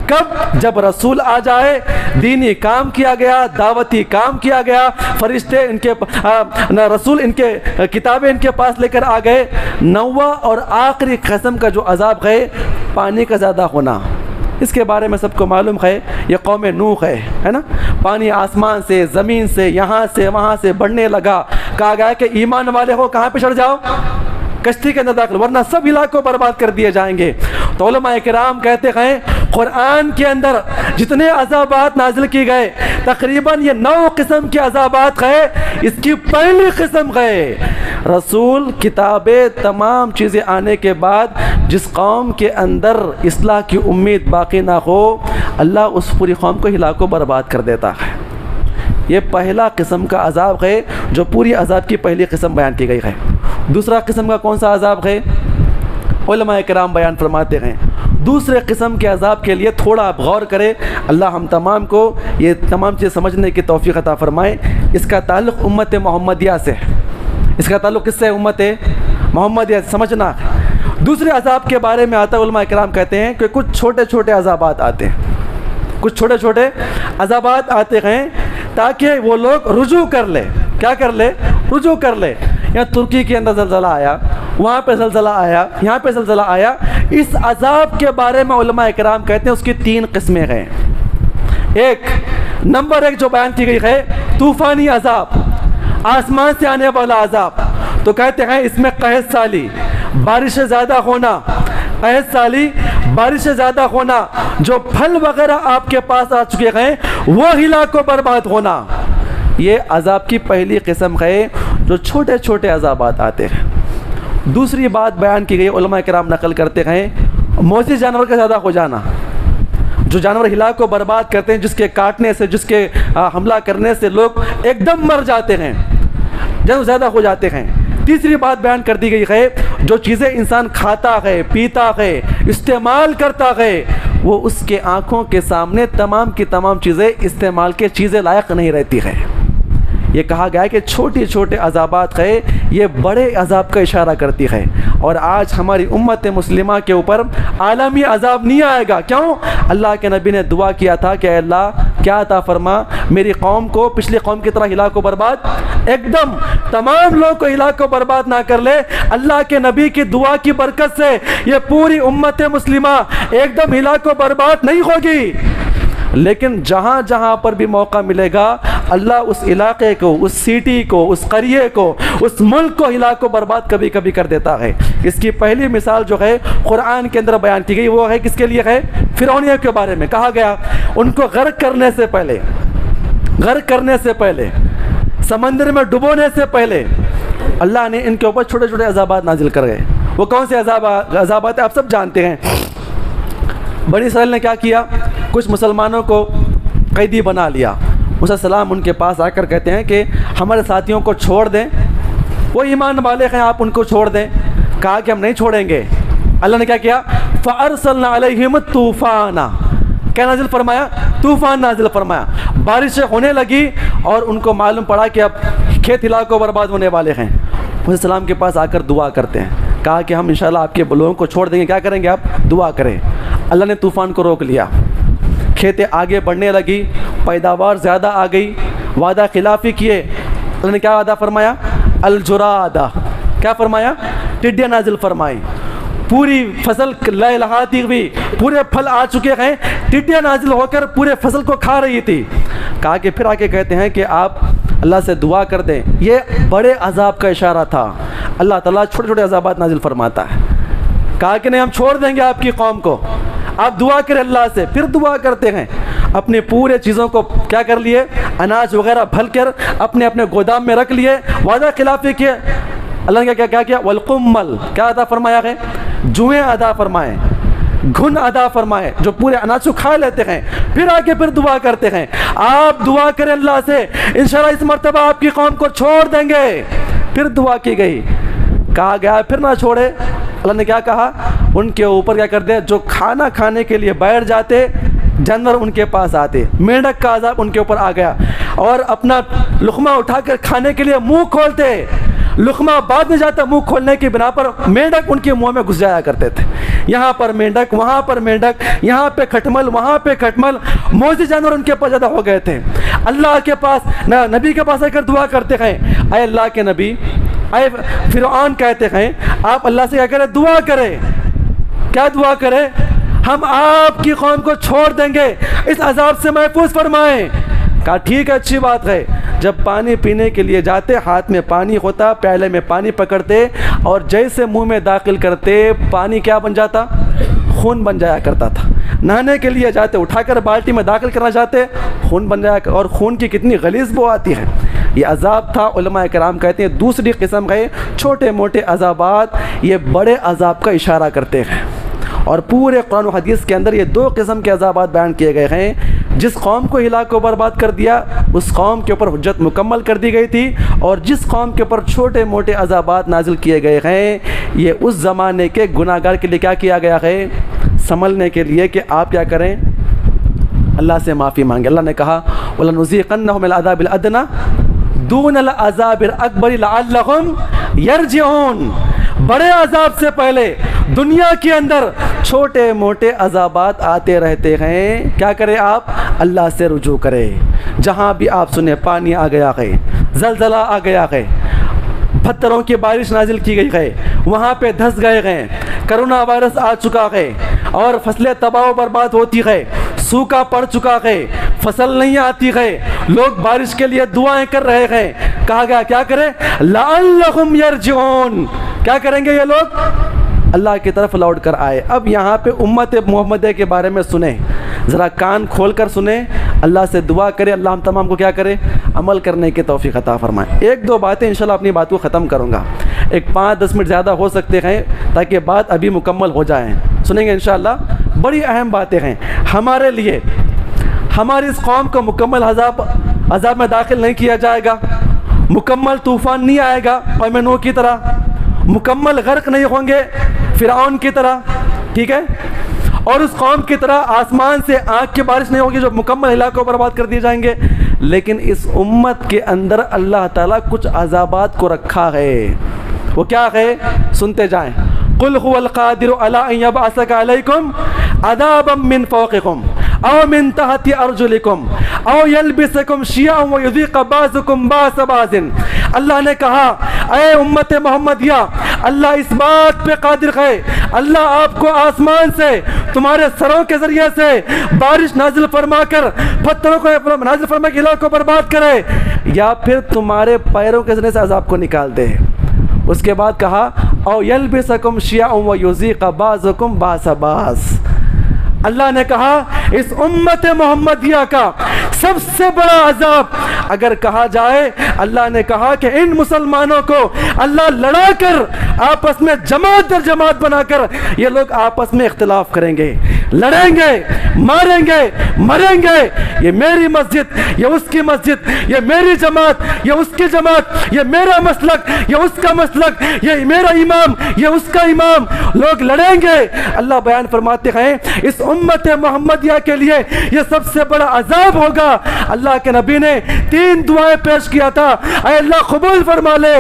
[SPEAKER 2] कब? जब रसूल आ जाए, दीनी काम किया गया, दावती काम किया गया, फरिश्ते इनके रसूल इनके किताबें इनके पास लेकर आ गए। नौवा और आखिरी किस्म का जो अजाब है, पानी का ज़्यादा होना। इसके बारे में सबको मालूम है, ये कौम नूह है ना। पानी आसमान से, ज़मीन से, यहाँ से वहाँ से बढ़ने लगा। कहा गया कि ईमान वाले हो कहाँ पे चढ़ जाओ, कश्ती के अंदर दाखिल, वरना सब इलाकों बर्बाद कर दिए जाएंगे। तो उलमा इकराम कहते हैं, कुरान के अंदर जितने अज़ाबात नाजिल की गए, तकरीबन ये 9 किस्म के अज़ाबात है। इसकी पहली किस्म है रसूल, किताबें, तमाम चीज़ें आने के बाद जिस कौम के अंदर इस्लाह की उम्मीद बाकी ना हो, अल्लाह उस पूरी कौम को हिलाको बर्बाद कर देता है। ये पहला किस्म का अजाब है जो पूरी अजाब की पहली किस्म बयान की गई है। दूसरा किस्म का कौन सा अजाब है? उलमा किराम बयान फरमाते हैं, दूसरे किस्म के अजाब के लिए थोड़ा आप गौर करें। अल्लाह हम तमाम को ये तमाम चीज़ समझने की तौफीक अता फरमाए। इसका ताल्लुक़ उम्मत मोहम्मदिया से है। इसका ताल्लुक़ किससे है? उम्मत मोहम्मदिया से। समझना है। दूसरे अजाब के बारे में आता है, उलमा किराम कहते हैं कि कुछ छोटे छोटे अजाबात आते हैं, कुछ छोटे छोटे अजाबात आते हैं ताकि वो लोग रुजू कर ले। क्या कर ले? रुजू कर ले। यहाँ तुर्की के अंदर ज़लज़ला आया, वहाँ पे ज़लज़ला आया, यहाँ पे ज़लज़ला आया। इस अजाब के बारे में उलमा इकराम कहते हैं उसकी 3 किस्में हैं। नंबर 1 जो बयान की गई है, तूफ़ानी अजाब, आसमान से आने वाला अजाब। तो कहते हैं इसमें कहत साली, बारिश ज़्यादा होना, कहत साली, बारिश ज़्यादा होना, जो फल वगैरह आपके पास आ चुके हैं वो इलाकों बर्बाद होना। ये अजाब की पहली किस्म है जो छोटे छोटे अजाबात आते हैं। दूसरी बात बयान की गई, उलमा किराम नकल करते हैं, मौजी जानवर का ज़्यादा हो जाना, जो जानवर हिलाक को बर्बाद करते हैं, जिसके काटने से, जिसके हमला करने से लोग एकदम मर जाते हैं, जानवर ज़्यादा हो जाते हैं। तीसरी बात बयान कर दी गई है, जो चीज़ें इंसान खाता है, पीता है, इस्तेमाल करता है, वो उसके आँखों के सामने तमाम की तमाम चीज़ें इस्तेमाल के चीज़ें लायक नहीं रहती है। ये कहा गया है कि छोटे छोटे अजाबात है, ये बड़े अजाब का इशारा करती है। और आज हमारी उम्मत मुस्लिमा के ऊपर आलमी अजाब नहीं आएगा। क्यों? अल्लाह के नबी ने दुआ किया था कि अल्लाह क्या अता फरमा, मेरी कौम को पिछली कौम की तरह हिलाक को बर्बाद, एकदम तमाम लोग को हिलाक को बर्बाद ना कर ले। अल्लाह के नबी की दुआ की बरकत से ये पूरी उम्मत मुस्लिमा एकदम हिलाक को बर्बाद नहीं होगी, लेकिन जहाँ जहाँ पर भी मौका मिलेगा अल्लाह उस इलाके को, उस सिटी को, उस करिए को, उस मुल्क को हिलाक को बर्बाद कभी कभी कर देता है। इसकी पहली मिसाल जो है कुरान के अंदर बयान की गई, वो है किसके लिए है? फिरौनियों के बारे में। कहा गया उनको गर्क करने से पहले, गर्क करने से पहले, समंदर में डुबोने से पहले अल्लाह ने इनके ऊपर छोटे छोटे अजाबात नाजिल कर गए। वो कौन से अजाबात आप सब जानते हैं। बनी इसराइल ने क्या किया? कुछ मुसलमानों को कैदी बना लिया। मूसा सलाम उनके पास आकर कहते हैं कि हमारे साथियों को छोड़ दें, वो ईमान वाले हैं, आप उनको छोड़ दें। कहा कि हम नहीं छोड़ेंगे। अल्लाह ने क्या किया? फ़अरसलना अलैहिम तूफ़ाना, क्या नाज़िल फरमाया? तूफ़ान नाजिल फरमाया, बारिशें होने लगी और उनको मालूम पड़ा कि अब खेत इलाकों बर्बाद होने वाले हैं। मूसा सलाम के पास आकर दुआ करते हैं, कहा कि हम इंशाल्लाह आपके लोगों को छोड़ देंगे, क्या करेंगे आप दुआ करें। अल्लाह ने तूफ़ान को रोक लिया, खेतें आगे बढ़ने लगी, पैदावार ज़्यादा आ गई। वादा खिलाफ़ी किए, अल्लाह ने क्या वादा फरमाया, अल-जुरादा, क्या फरमाया, टिड्डियाँ नाजिल फरमाई। पूरी फसल लहलहाती हुई, पूरे फल आ चुके हैं, टिड्डियाँ नाजिल होकर पूरे फसल को खा रही थी। कहा कि फिर आके कहते हैं कि आप अल्लाह से दुआ कर दें। ये बड़े अजाब का इशारा था। अल्लाह ताला छोटे छोटे अजाबात नाजिल फरमाता है। कहा कि नहीं हम छोड़ देंगे आपकी कौम को, आप दुआ करें अल्लाह से। फिर दुआ करते हैं, अपने पूरे चीज़ों को क्या कर लिए, अनाज वगैरह भल कर अपने अपने गोदाम में रख लिए। वादा खिलाफी किए, अल्लाह ने क्या किया, वलकुम्मल, क्या अदा फरमाया है, जुएँ अदा फरमाए, घुन अदा फरमाए, जो पूरे अनाज को खा लेते हैं। फिर आके फिर दुआ करते हैं, आप दुआ करें अल्लाह से, इंशाल्लाह इस मर्तबा आपकी कौम को छोड़ देंगे। फिर दुआ की गई, कहा गया फिर ना छोड़े। अल्लाह ने क्या कहा, उनके ऊपर क्या कर दे, जो खाना खाने के लिए बैठ जाते जानवर उनके पास आते, मेंढक का अजाब उनके ऊपर आ गया और अपना लुकमा उठाकर खाने के लिए मुंह खोलते, लुकमा बाद में जाता, मुंह खोलने की बिना पर मेंढक उनके मुंह में घुस जाया करते थे। यहाँ पर मेंढक, वहाँ पर मेंढक, यहाँ पे खटमल, वहाँ पे खटमल, मौजी जानवर उनके पास ज़्यादा हो गए थे। अल्लाह के पास नबी के पास आकर दुआ करते हैं, अय अल्लाह के नबी, अय फिरौन कहते हैं आप अल्लाह से क्या करें, दुआ करें। क्या दुआ करें, हम आपकी कौम को छोड़ देंगे, इस अजाब से महफूज फरमाएं। कहा ठीक है, अच्छी बात है। जब पानी पीने के लिए जाते, हाथ में पानी होता, प्याले में पानी पकड़ते और जैसे मुंह में दाखिल करते, पानी क्या बन जाता, खून बन जाया करता था। नहाने के लिए जाते, उठाकर बाल्टी में दाखिल करना चाहते, खून बन जाया, और खून की कितनी गलीज़ बो आती है। ये अजाब था। उलमा कराम कहते हैं दूसरी किस्म है छोटे मोटे अजाबात, ये बड़े अजाब का इशारा करते हैं। और पूरे कुरान और हदीस के अंदर ये दो किस्म के अजाबात बयान किए गए हैं। जिस कौम को हिला को बर्बाद कर दिया, उस कौम के ऊपर हुज्जत मुकम्मल कर दी गई थी, और जिस कौम के ऊपर छोटे मोटे अजाबात नाजिल किए गए हैं, ये उस ज़माने के गुनाहगार के लिए क्या किया गया है, संभलने के लिए कि आप क्या करें, अल्लाह से माफ़ी मांगे। अल्लाह ने कहा वलनुज़ीक़न्नहुम मिनल अज़ाबिल अदना दूनल अज़ाबिल अकबर लअल्लहुम यरजिऊन। बड़े अजाब से पहले दुनिया के अंदर छोटे मोटे अजाबात आते रहते हैं। क्या करें आप, अल्लाह से रुजू करें। जहाँ भी आप सुने पानी आ गया है, ज़लज़ला आ गया है, पत्थरों की बारिश नाजिल की गई है, वहाँ पे धंस गए हैं, कोरोना वायरस आ चुका है और फसलें तबाह बर्बाद होती है, सूखा पड़ चुका है, फसल नहीं आती है, लोग बारिश के लिए दुआएं कर रहे हैं। कहा गया क्या करें, लअल्लहुम यरजिऊन। क्या करेंगे ये लोग, अल्लाह की तरफ लौट कर आए। अब यहाँ पे उम्मत मोहम्मद के बारे में सुने, ज़रा कान खोल कर सुने, अल्लाह से दुआ करें, अल्लाह हम तमाम को क्या करे, अमल करने की तौफीक अता फरमाए। एक दो बातें इंशाल्लाह अपनी बात को ख़त्म करूँगा, एक 5-10 मिनट ज़्यादा हो सकते हैं ताकि बात अभी मुकम्मल हो जाए, सुनेंगे इंशाल्लाह। बड़ी अहम बातें हैं हमारे लिए। हमारी इस कौम को मुकम्मल अजाब में दाखिल नहीं किया जाएगा, मुकम्मल तूफ़ान नहीं आएगा कौम नूह की तरह, मुकम्मल गर्क नहीं होंगे फिरौन की तरह, ठीक है, और उस कौम की तरह आसमान से आग की बारिश नहीं होगी जो मुकम्मल इलाकों बर्बाद कर दिए जाएंगे। लेकिन इस उम्मत के अंदर अल्लाह ताला कुछ अजाबात को रखा है। वो क्या है, सुनते जाएं। कुल हुवल क़ादिरु अला अन यबअसक अलैकुम अज़ाबम मिन फ़ौक़िकुम औ मिन तहति अर्जुलिकुम औ यल्बिसकुम शियअन व युज़ीक़ बाज़ुकुम बाज़ बाज़िन। अल्लाह ने कहा, ऐ उम्मत मोहम्मदिया, अल्लाह इस बात पे कादिर है, अल्लाह आपको आसमान से तुम्हारे सरों के ज़रिए से बारिश नाजिल फरमा कर पत्थरों को नाजिल फरमा के इलाकों को बर्बाद करे, या फिर तुम्हारे पैरों के ज़रिए से अज़ाब को निकाल दे। उसके बाद कहा औ यल्बिसकुम शियअन व युज़ीक़ बाज़ुकुम बाज़ बाज़। अल्लाह ने कहा इस उम्मत मोहम्मदिया का सबसे बड़ा अजाब अगर कहा जाए, अल्लाह ने कहा कि इन मुसलमानों को अल्लाह लड़ाकर आपस में जमात दर जमात बनाकर ये लोग आपस में इख्तिलाफ करेंगे, लड़ेंगे, मारेंगे, मरेंगे। ये मेरी मस्जिद, ये उसकी मस्जिद, ये मेरी जमात, ये उसकी जमात, ये मेरा मसलक, ये उसका मसलक, ये मेरा इमाम, ये उसका इमाम। लोग लड़ेंगे। अल्लाह बयान फरमाते हैं इस उम्मत मोहम्मदिया के लिए ये सबसे बड़ा अजाब होगा। अल्लाह के नबी ने 3 दुआएं पेश किया था, ऐ अल्लाह कबूल फरमा ले।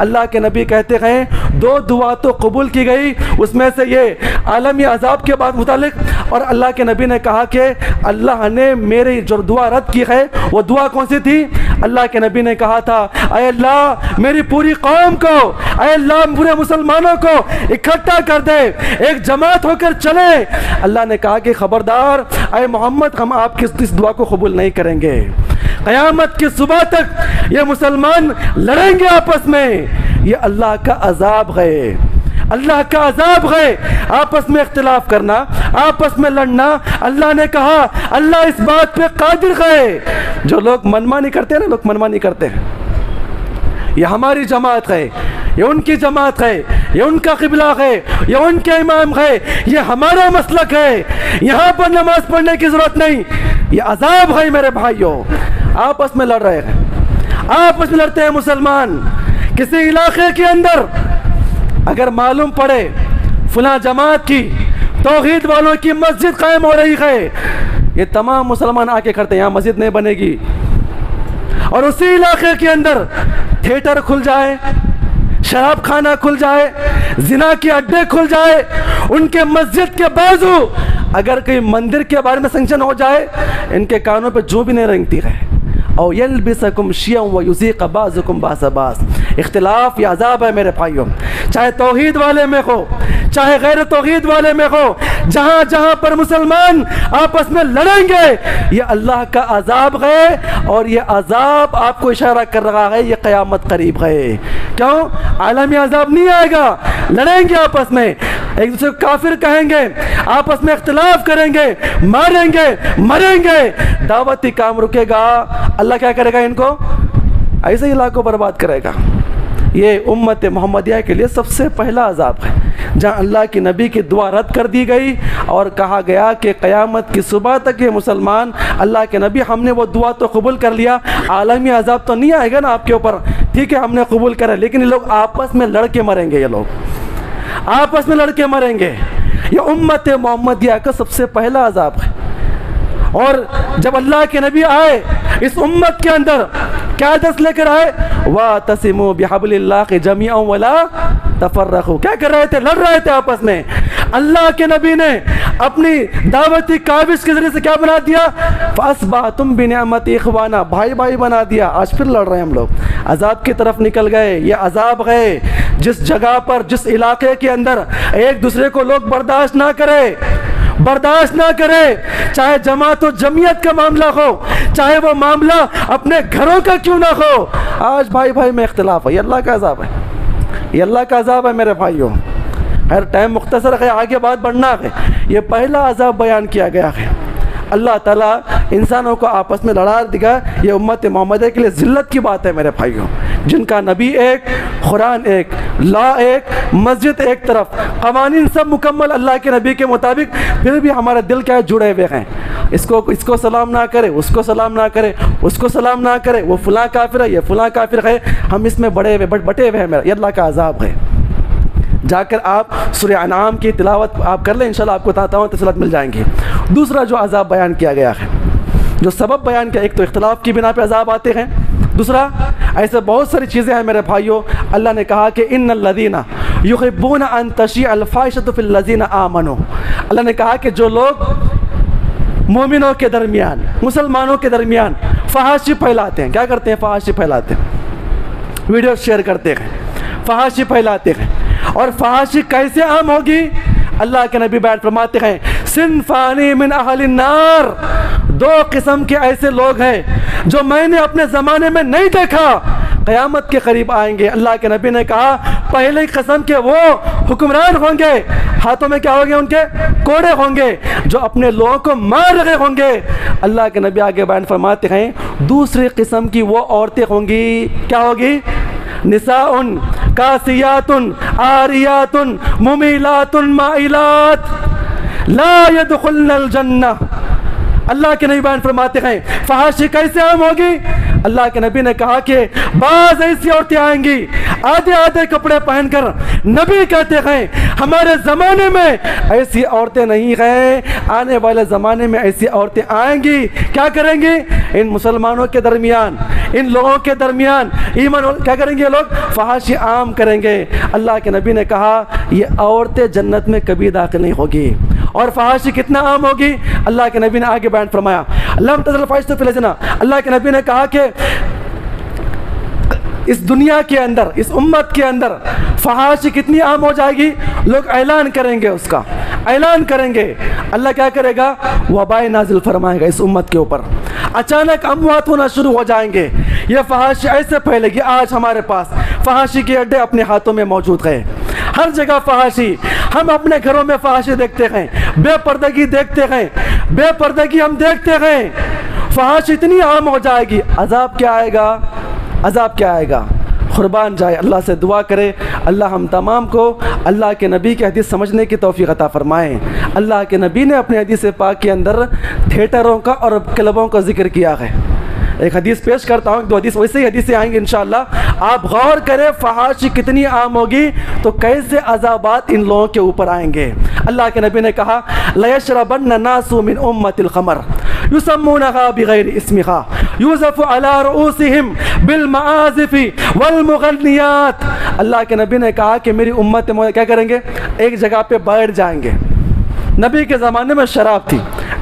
[SPEAKER 2] अल्लाह के नबी कहते हैं 2 दुआ तो कबूल की गई, उसमें से ये आलमी अजाब के बाद मुतालिक, और अल्लाह के नबी ने कहा कि अल्लाह ने मेरी जो दुआ रद्द की है वो दुआ कौन सी थी? अल्लाह के नबी ने कहा था ऐ अल्लाह मेरी पूरी कौम को, ऐ अल्लाह पूरे मुसलमानों को इकट्ठा कर दे, एक जमात होकर चले। अल्लाह ने कहा कि खबरदार ऐ मोहम्मद, हम आपकी इस दुआ को कबूल नहीं करेंगे। क़यामत की सुबह तक ये मुसलमान लड़ेंगे आपस में। ये अल्लाह का अजाब है, अल्लाह का अजाब है। आपस में इख्तिलाफ करना, आपस में लड़ना, अल्लाह ने कहा, अल्लाह इस बात पे कादिर है। जो लोग मनमानी करते हैं ना, लोग मनमानी करते हैं, ये हमारी जमात है, ये उनकी जमात है, ये उनका क़िबला है, ये उनके इमाम है, ये हमारा मसलक है, यहाँ पर नमाज पढ़ने की ज़रूरत नहीं। ये अजाब है मेरे भाइयों। आपस में लड़ रहे हैं, आपस में लड़ते हैं मुसलमान। किसी इलाके के अंदर अगर मालूम पड़े फला जमात की तौहीद वालों की मस्जिद कायम हो रही है, ये तमाम मुसलमान आके करते हैं यहाँ मस्जिद नहीं बनेगी। और उसी इलाके के अंदर थिएटर खुल जाए, शराब खाना खुल जाए, जिना के अड्डे खुल जाए, उनके मस्जिद के बाजू अगर कोई मंदिर के बारे में सैंक्शन हो जाए, इनके कानों पे जो भी नहीं रेंगती है। और यल्बिसकुम शियअन व युज़ीक़ बाज़ुकुम बाज़ बाज़। इख्तिलाफ या अज़ाब है मेरे भाइयों, चाहे तौहीद वाले में हो, चाहे गैर तौहीद वाले में हो, जहाँ जहाँ पर मुसलमान आपस में लड़ेंगे, ये अल्लाह का अजाब है। और ये अजाब आपको इशारा कर रहा है ये क़यामत करीब है। क्यों? आलमी अजाब नहीं आएगा, लड़ेंगे आपस में, एक दूसरे को काफिर कहेंगे, आपस में इख्तिलाफ करेंगे, मारेंगे, मरेंगे, दावती काम रुकेगा। अल्लाह क्या करेगा? इनको ऐसे ही इलाकों बर्बाद करेगा। ये उम्मत मोहम्मदिया के लिए सबसे पहला अजाब है, जहाँ अल्लाह की नबी की दुआ रद्द कर दी गई और कहा गया कि क़यामत की सुबह तक ये मुसलमान, अल्लाह के नबी हमने वो दुआ तो कबूल कर लिया, आलमी अजाब तो नहीं आएगा ना आपके ऊपर, ठीक है हमने कबूल करा, लेकिन ये लोग आपस में लड़ के मरेंगे, ये लोग आपस में लड़ के मरेंगे। ये उम्मत मोहम्मदिया का सबसे पहला अजाब है। और जब अल्लाह के नबी आए इस उम्मत के अंदर क्या दस लेकर आए? वातसिमू बिहब्लिल्लाहि जमीअन वला तफर्रकू। क्या कर रहे थे? लड़ रहे थे आपस में। अल्लाह के नबी ने अपनी दावती काविश के जरिए से क्या बना दिया? फअस्बहतुम बिनिअमति इख्वाना, भाई भाई बना दिया। आज फिर लड़ रहे हैं हम लोग, अजाब की तरफ निकल गए। ये अजाब है जिस जगह पर, जिस इलाके के अंदर एक दूसरे को लोग बर्दाश्त ना करे, बर्दाश्त ना करे, चाहे जमात व जमीयत का मामला हो, चाहे वो मामला अपने घरों का क्यों ना हो। आज भाई भाई में इख्तिलाफ है, ये अल्लाह का अजाब है, ये अल्लाह का अजाब है मेरे भाइयों। हर टाइम मुख्तसर है, आगे बात बढ़ना है। ये पहला अजाब बयान किया गया है। अल्लाह ताला इंसानों को आपस में लड़ा देगा। ये उम्मत मोहम्मदिया के लिए ज़िल्लत की बात है मेरे भाइयों, जिनका नबी एक, कुरान एक, ला एक, मस्जिद एक तरफ, क़वानीन सब मुकम्मल अल्लाह के नबी के मुताबिक, फिर भी हमारे दिल क्या है? जुड़े हुए हैं। इसको सलाम ना करे, उसको सलाम ना करे, उसको सलाम ना करे, वो फलां काफिर है, ये फलां काफिर है, हम इसमें बटे हुए हैं। मेरा ये अल्लाह का अजाब है। जाकर आप सूरह अनाम की तिलावत आप कर लें, इंशाल्लाह आपको बताता हूँ, तसल्लत मिल जाएंगी। दूसरा जो अजाब बयान किया गया है, जो सबब बयान किया, एक तो इख्तिलाफ की बिना पे अजाब आते हैं, दूसरा ऐसे बहुत सारी चीज़ें हैं मेरे भाइयों। अल्लाह ने कहा कि इन्नल्लज़ीना युहिब्बूना अन तशीअल फ़ाहिशतु फ़िल्लज़ीना आमनू। अल्लाह ने कहा कि जो लोग मोमिनों के दरमियान, मुसलमानों के दरमियान फ़हाशी फैलाते हैं, क्या करते हैं? फ़हाशी फैलाते हैं, वीडियो शेयर करते हैं, फ़हाशी फैलाते हैं। और फ़हाशी कैसे आम होगी? अल्लाह के नबी बयान फरमाते हैं सिनफ़ानी मिन अहलिन नार, 2 किस्म के ऐसे लोग हैं जो मैंने अपने ज़माने में नहीं देखा, क़यामत के करीब आएंगे। अल्लाह के नबी ने कहा पहले किस्म के वो हुक्मरान होंगे, हाथों में क्या होंगे? उनके कोड़े होंगे, जो अपने लोगों को मार रहे होंगे। अल्लाह के नबी आगे बयान फरमाते हैं दूसरी किस्म की वो औरतें होंगी, क्या होगी? निसाउन कासियातुन आरियातुन मुमीलातुन माइलात। ला यदखुलनल जन्नह। अल्लाह के नबी बयान फरमाते हैं फहाशी कैसे आम होगी? अल्लाह के नबी ने कहा कि बाज ऐसी औरतें आएंगी आधे आधे कपड़े पहनकर। नबी कहते हैं हमारे ज़माने में ऐसी औरतें नहीं हैं, आने वाले ज़माने में ऐसी औरतें आएंगी। क्या करेंगी? इन मुसलमानों के दरमियान, इन लोगों के दरमियान ईमान क्या करेंगे? लोग फहाशी आम करेंगे। अल्लाह के नबी ने कहा ये औरतें जन्नत में कभी दाखिल नहीं होगी। और फहाशी कितना आम होगी? अल्लाह के नबी ने आगे बयान फरमाया अल्लाह के नबी ने कहा कि इस दुनिया के अंदर, इस उम्मत के अंदर फहाशी कितनी आम हो जाएगी? लोग ऐलान करेंगे, उसका ऐलान करेंगे। अल्लाह क्या करेगा? वबाए नाजिल फरमाएगा इस उम्मत के ऊपर। अचानक अमवात होना शुरू हो जाएंगे। ये फहाशी ऐसे फैलेगी। आज हमारे पास फहाशी के अड्डे अपने हाथों में मौजूद है, हर जगह फहाशी। हम अपने घरों में फहाशी देखते हैं, बेपर्दगी देखते हैं, बेपर्दगी हम देखते हैं। फहाशी इतनी आम हो जाएगी, अजाब क्या आएगा? अजाब क्या आएगा? कुर्बान जाए। अल्लाह से दुआ करे अल्लाह हम तमाम को अल्लाह के नबी की हदीस समझने की तौफीक अता फरमाएँ। अल्लाह के नबी ने अपने हदीस पाक के अंदर थिएटरों का और क्लबों का जिक्र किया है। एक हदीस पेश करता हूँ, 2 हदीस वैसे ही हदीसें आएंगी इंशाअल्लाह। आप गौर करें फहाशी कितनी आम होगी तो कैसे अज़ाबात इन लोगों के ऊपर आएंगे। अल्लाह के नबी ने कहा लयशरबन्ना नासु मिन उम्मतिल खमर युसम्मुनहा बिगैरि इस्मिहा युज़फ़ु अला रुऊसिहिम बिल मआज़िफ़ि वल मुग़न्नियात। अल्लाह के नबी ने कहा कि मेरी उम्मत में क्या करेंगे? एक जगह पे बैठ जाएंगे। नबी के ज़माने में शराब थी,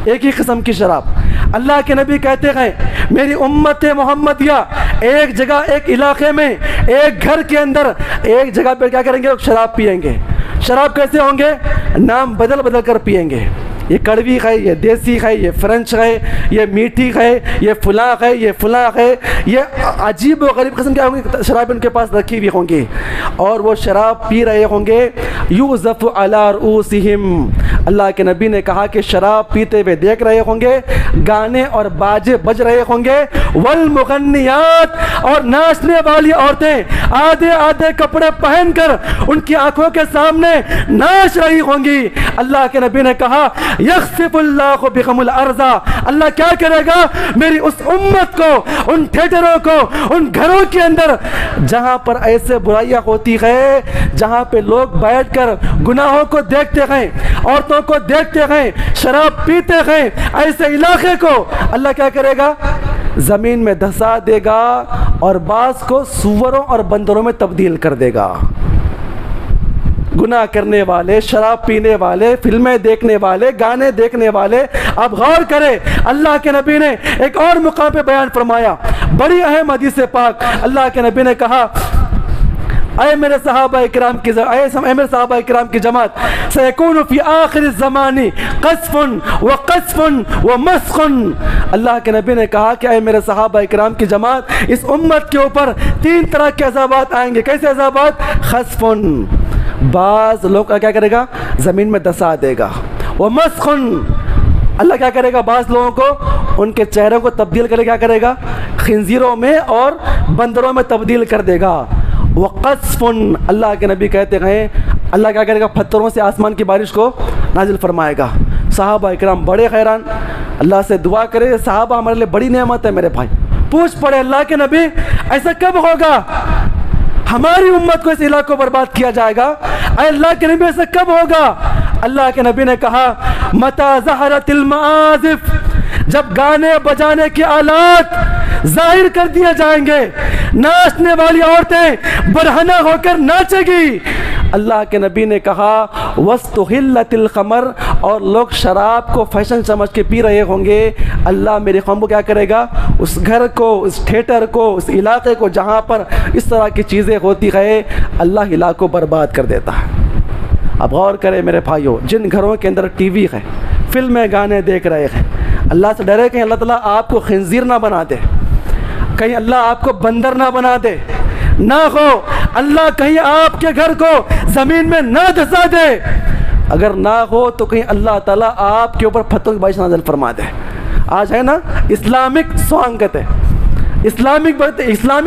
[SPEAKER 2] एक ही किस्म की शराब। अल्लाह के नबी कहते हैं मेरी उम्मत मोहम्मदिया एक जगह, एक इलाके में, एक घर के अंदर एक जगह पे क्या करेंगे? शराब पिएंगे। शराब कैसे होंगे? नाम बदल बदल कर पिएंगे। ये कड़वी है, ये देसी है, ये फ्रेंच है, ये मीठी है, ये फुला है, ये फुला है। ये अजीब व गरीब किस्म के होंगे शराब उनके पास रखी हुई होंगी और वो शराब पी रहे होंगे। युज़फ़ु अला रुऊसिहिम। अल्लाह के नबी ने कहा कि शराब पीते हुए देख रहे होंगे, गाने और बाजे बज रहे होंगे। वल मुग़न्नियात, और नाचने वाली औरतें आधे आधे कपड़े पहनकर उनकी आंखों के सामने नाच रही होंगी। अल्लाह के नबी ने कहा यख्सिफुल्लाहु बिकुमुल अर्ज़ा। अल्लाह क्या करेगा? मेरी उस उम्मत को, उन थिएटरों को, उन घरों के अंदर जहां पर ऐसे बुराइयां होती है, जहां पे लोग बैठकर गुनाहों को देखते हैं, औरतों को देखते हैं, शराब पीते हैं, ऐसे इलाके को अल्लाह क्या करेगा? ज़मीन में धंसा देगा और बास को सूअरों और बंदरों में तब्दील कर देगा। गुनाह करने वाले, शराब पीने वाले, फिल्में देखने वाले, गाने देखने वाले। अब गौर करें अल्लाह के नबी ने एक और मुकाम पे बयान फरमाया, बड़ी अहम हदीस पाक। अल्लाह के नबी ने कहा अय मेरे सहाबा इकराम की जमात सयकूनु फी आखिर ज़मानी क़ज़्फ़ुन व क़ज़्फ़ुन व मस्ख़ुन। अल्लाह के नबी ने कहा कि अय मेरे सहाबा इकराम की जमात, इस उम्मत के ऊपर 3 तरह के अज़ाबात आएंगे। कैसे अज़ाबात? क़ज़्फ़ुन, बाज़ लोग क्या करेगा? ज़मीन में दसा देगा। व मस्ख़ुन, अल्लाह क्या करेगा? बाज़ लोगों को उनके चेहरों को तब्दील करके क्या करेगा? खिंजीरों में और बंदरों में तब्दील कर देगा। वक़ज़्फ़ुन, अल्लाह के नबी कहते हैं अल्लाह क्या करेगा? पत्थरों से आसमान की बारिश को नाजिल फरमाएगा। सहाबा इकराम बड़े हैरान, अल्लाह से दुआ करे, सहाबा हमारे लिए बड़ी नेमत है मेरे भाई। पूछ पड़े अल्लाह के नबी ऐसा कब होगा? हमारी उम्मत को इस इलाके को बर्बाद किया जाएगा? अल्लाह के नबी ऐसा कब होगा? अल्लाह के नबी ने कहा मता ज़हरतिल मआज़िफ़, जब गाने बजाने के आलात जाहिर कर दिए जाएंगे, नाचने वाली औरतें बरहना होकर नाचेगी। अल्लाह के नबी ने कहा वस्तुहिल्लतिल खमर, और लोग शराब को फैशन समझ के पी रहे होंगे। अल्लाह मेरे कौम को क्या करेगा? उस घर को, उस थिएटर को, उस इलाके को जहाँ पर इस तरह की चीज़ें होती है, अल्लाह इलाके को बर्बाद कर देता है। अब गौर करें मेरे भाइयों, जिन घरों के अंदर टीवी है, फिल्में गाने देख रहे हैं, अल्लाह से डरे कहीं अल्लाह ताला आपको खिंजीर ना बना दे, कहीं अल्लाह आपको बंदर ना बना दे, ना हो अल्लाह कहीं आपके घर को ज़मीन में ना धंसा दे। अगर ना हो तो कहीं अल्लाह ताला आपके ऊपर पत्थरों की बारिश नाज़िल फरमा दे। आज है ना इस्लामिक सॉन्ग कहते हैं, इस्लामिक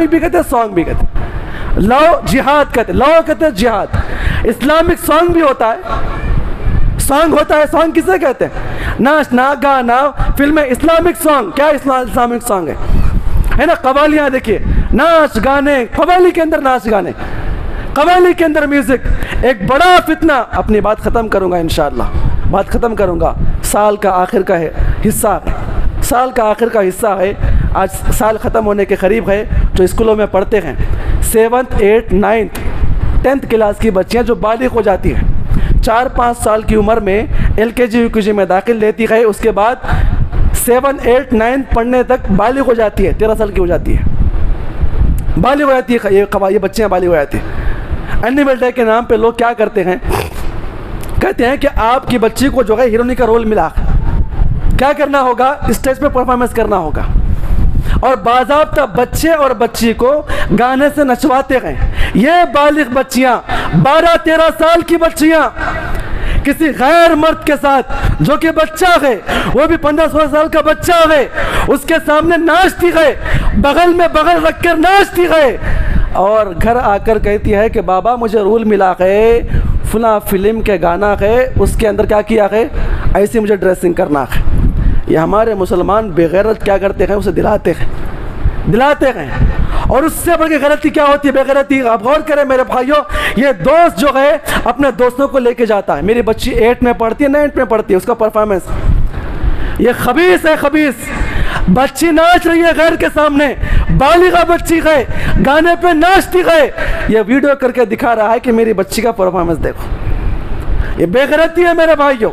[SPEAKER 2] भी कहते हैं, सॉन्ग भी कहते हैं, लव जिहाद कहते हैं, लव कहते हैं जिहाद। इस्लामिक सॉन्ग भी होता है,
[SPEAKER 1] सॉन्ग होता है, सॉन्ग किसे कहते हैं? नाचना गाना, फिल्म इस्लामिक सॉन्ग। क्या इस्लामिक सॉन्ग है ना? कवालियाँ देखिए, नाच गाने, कवाली के अंदर नाच गाने, कवाली के अंदर म्यूजिक, एक बड़ा फितना। अपनी बात ख़त्म करूँगा इंशाअल्लाह, बात ख़त्म करूँगा। साल का आखिर का हिस्सा, साल का आखिर का हिस्सा है, आज साल ख़त्म होने के करीब है। जो स्कूलों में पढ़ते हैं 7th 8th 9th 10th class की बच्चियां जो बालिग हो जाती हैं, 4-5 साल की उम्र में LKG UKG में दाखिल लेती है, उसके बाद 7th 8th 9th पढ़ने तक बालिग हो जाती है, 13 साल की हो जाती है, बालिग हो जाती है, ये बच्चियाँ बालिग हो जाती हैं। एनिमल डे के नाम पे लोग क्या करते हैं, कहते हैं कि आपकी बच्ची को जो है हीरोइनी का रोल मिला, क्या करना होगा, स्टेज पे परफॉर्मेंस करना होगा, और बाज़ाब्ता बच्चे और बच्ची को गाने से नचवाते हैं। ये बालिग बच्चियां, 12-13 साल की बच्चियां किसी गैर मर्द के साथ, जो कि बच्चा है, वो भी 15-16 साल का बच्चा है, उसके सामने नाचती है, बगल में बगल रख कर नाचती है, और घर आकर कहती है कि बाबा मुझे रोल मिला है, फला फिल्म के गाना है, उसके अंदर क्या किया है, ऐसी मुझे ड्रेसिंग करना है। ये हमारे मुसलमान बेगैरत क्या करते हैं, उसे दिलाते हैं। और उससे बढ़ के गलती क्या होती है, बेगैरती। आप गौर करें मेरे भाइयों, ये दोस्त जो है अपने दोस्तों को लेके जाता है, मेरी बच्ची 8th में पढ़ती है, 9th में पढ़ती है, उसका परफॉर्मेंस, ये खबीस है, खबीस। बच्ची नाच रही है गैर के सामने, बालिगा बच्ची है, गाने पे नाचती है, ये वीडियो करके दिखा रहा है कि मेरी बच्ची का परफॉर्मेंस देखो। ये बेगैरती है मेरे भाइयों।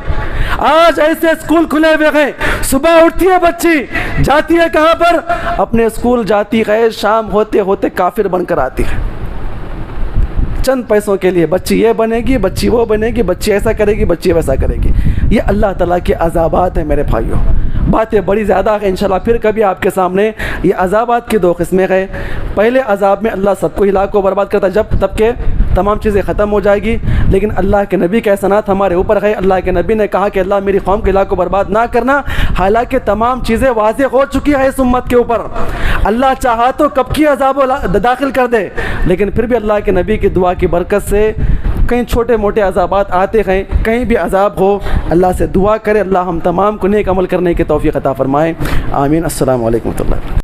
[SPEAKER 1] आज ऐसे स्कूल खुले हुए हैं, सुबह उठती है बच्ची, जाती है कहाँ पर, अपने स्कूल जाती है, शाम होते होते काफिर बनकर आती है, चंद पैसों के लिए। बच्ची ये बनेगी, बच्ची वो बनेगी, बच्ची ऐसा करेगी, बच्ची वैसा करेगी। ये अल्लाह ताला के अज़ाबात हैं मेरे भाइयों। बातें बड़ी ज़्यादा है, इंशाल्लाह फिर कभी आपके सामने। ये अज़ाबात की 2 किस्में हैं। पहले अज़ाब में अल्लाह सबको हिलाक को बर्बाद करता है, जब तब के तमाम चीज़ें ख़त्म हो जाएगी। लेकिन अल्लाह के नबी के एहसानात हमारे ऊपर है। अल्लाह के नबी ने कहा कि अल्लाह मेरी कौम के इलाक़ को बर्बाद ना करना, हालांकि तमाम चीज़ें वाज़ेह हो चुकी है इस उम्मत के ऊपर। अल्लाह चाहा तो कब की अज़ाब दाखिल कर दे, लेकिन फिर भी अल्लाह के नबी की दुआ की बरकत से कहीं छोटे मोटे अज़ाबात आते हैं, कहीं भी अज़ाब हो, अल्लाह से दुआ करें, अल्लाह हम तमाम को नेक अमल करने की तौफ़ीक़ अता फ़रमाए। आमीन। अस्सलामु अलैकुम व रहमतुल्लाह।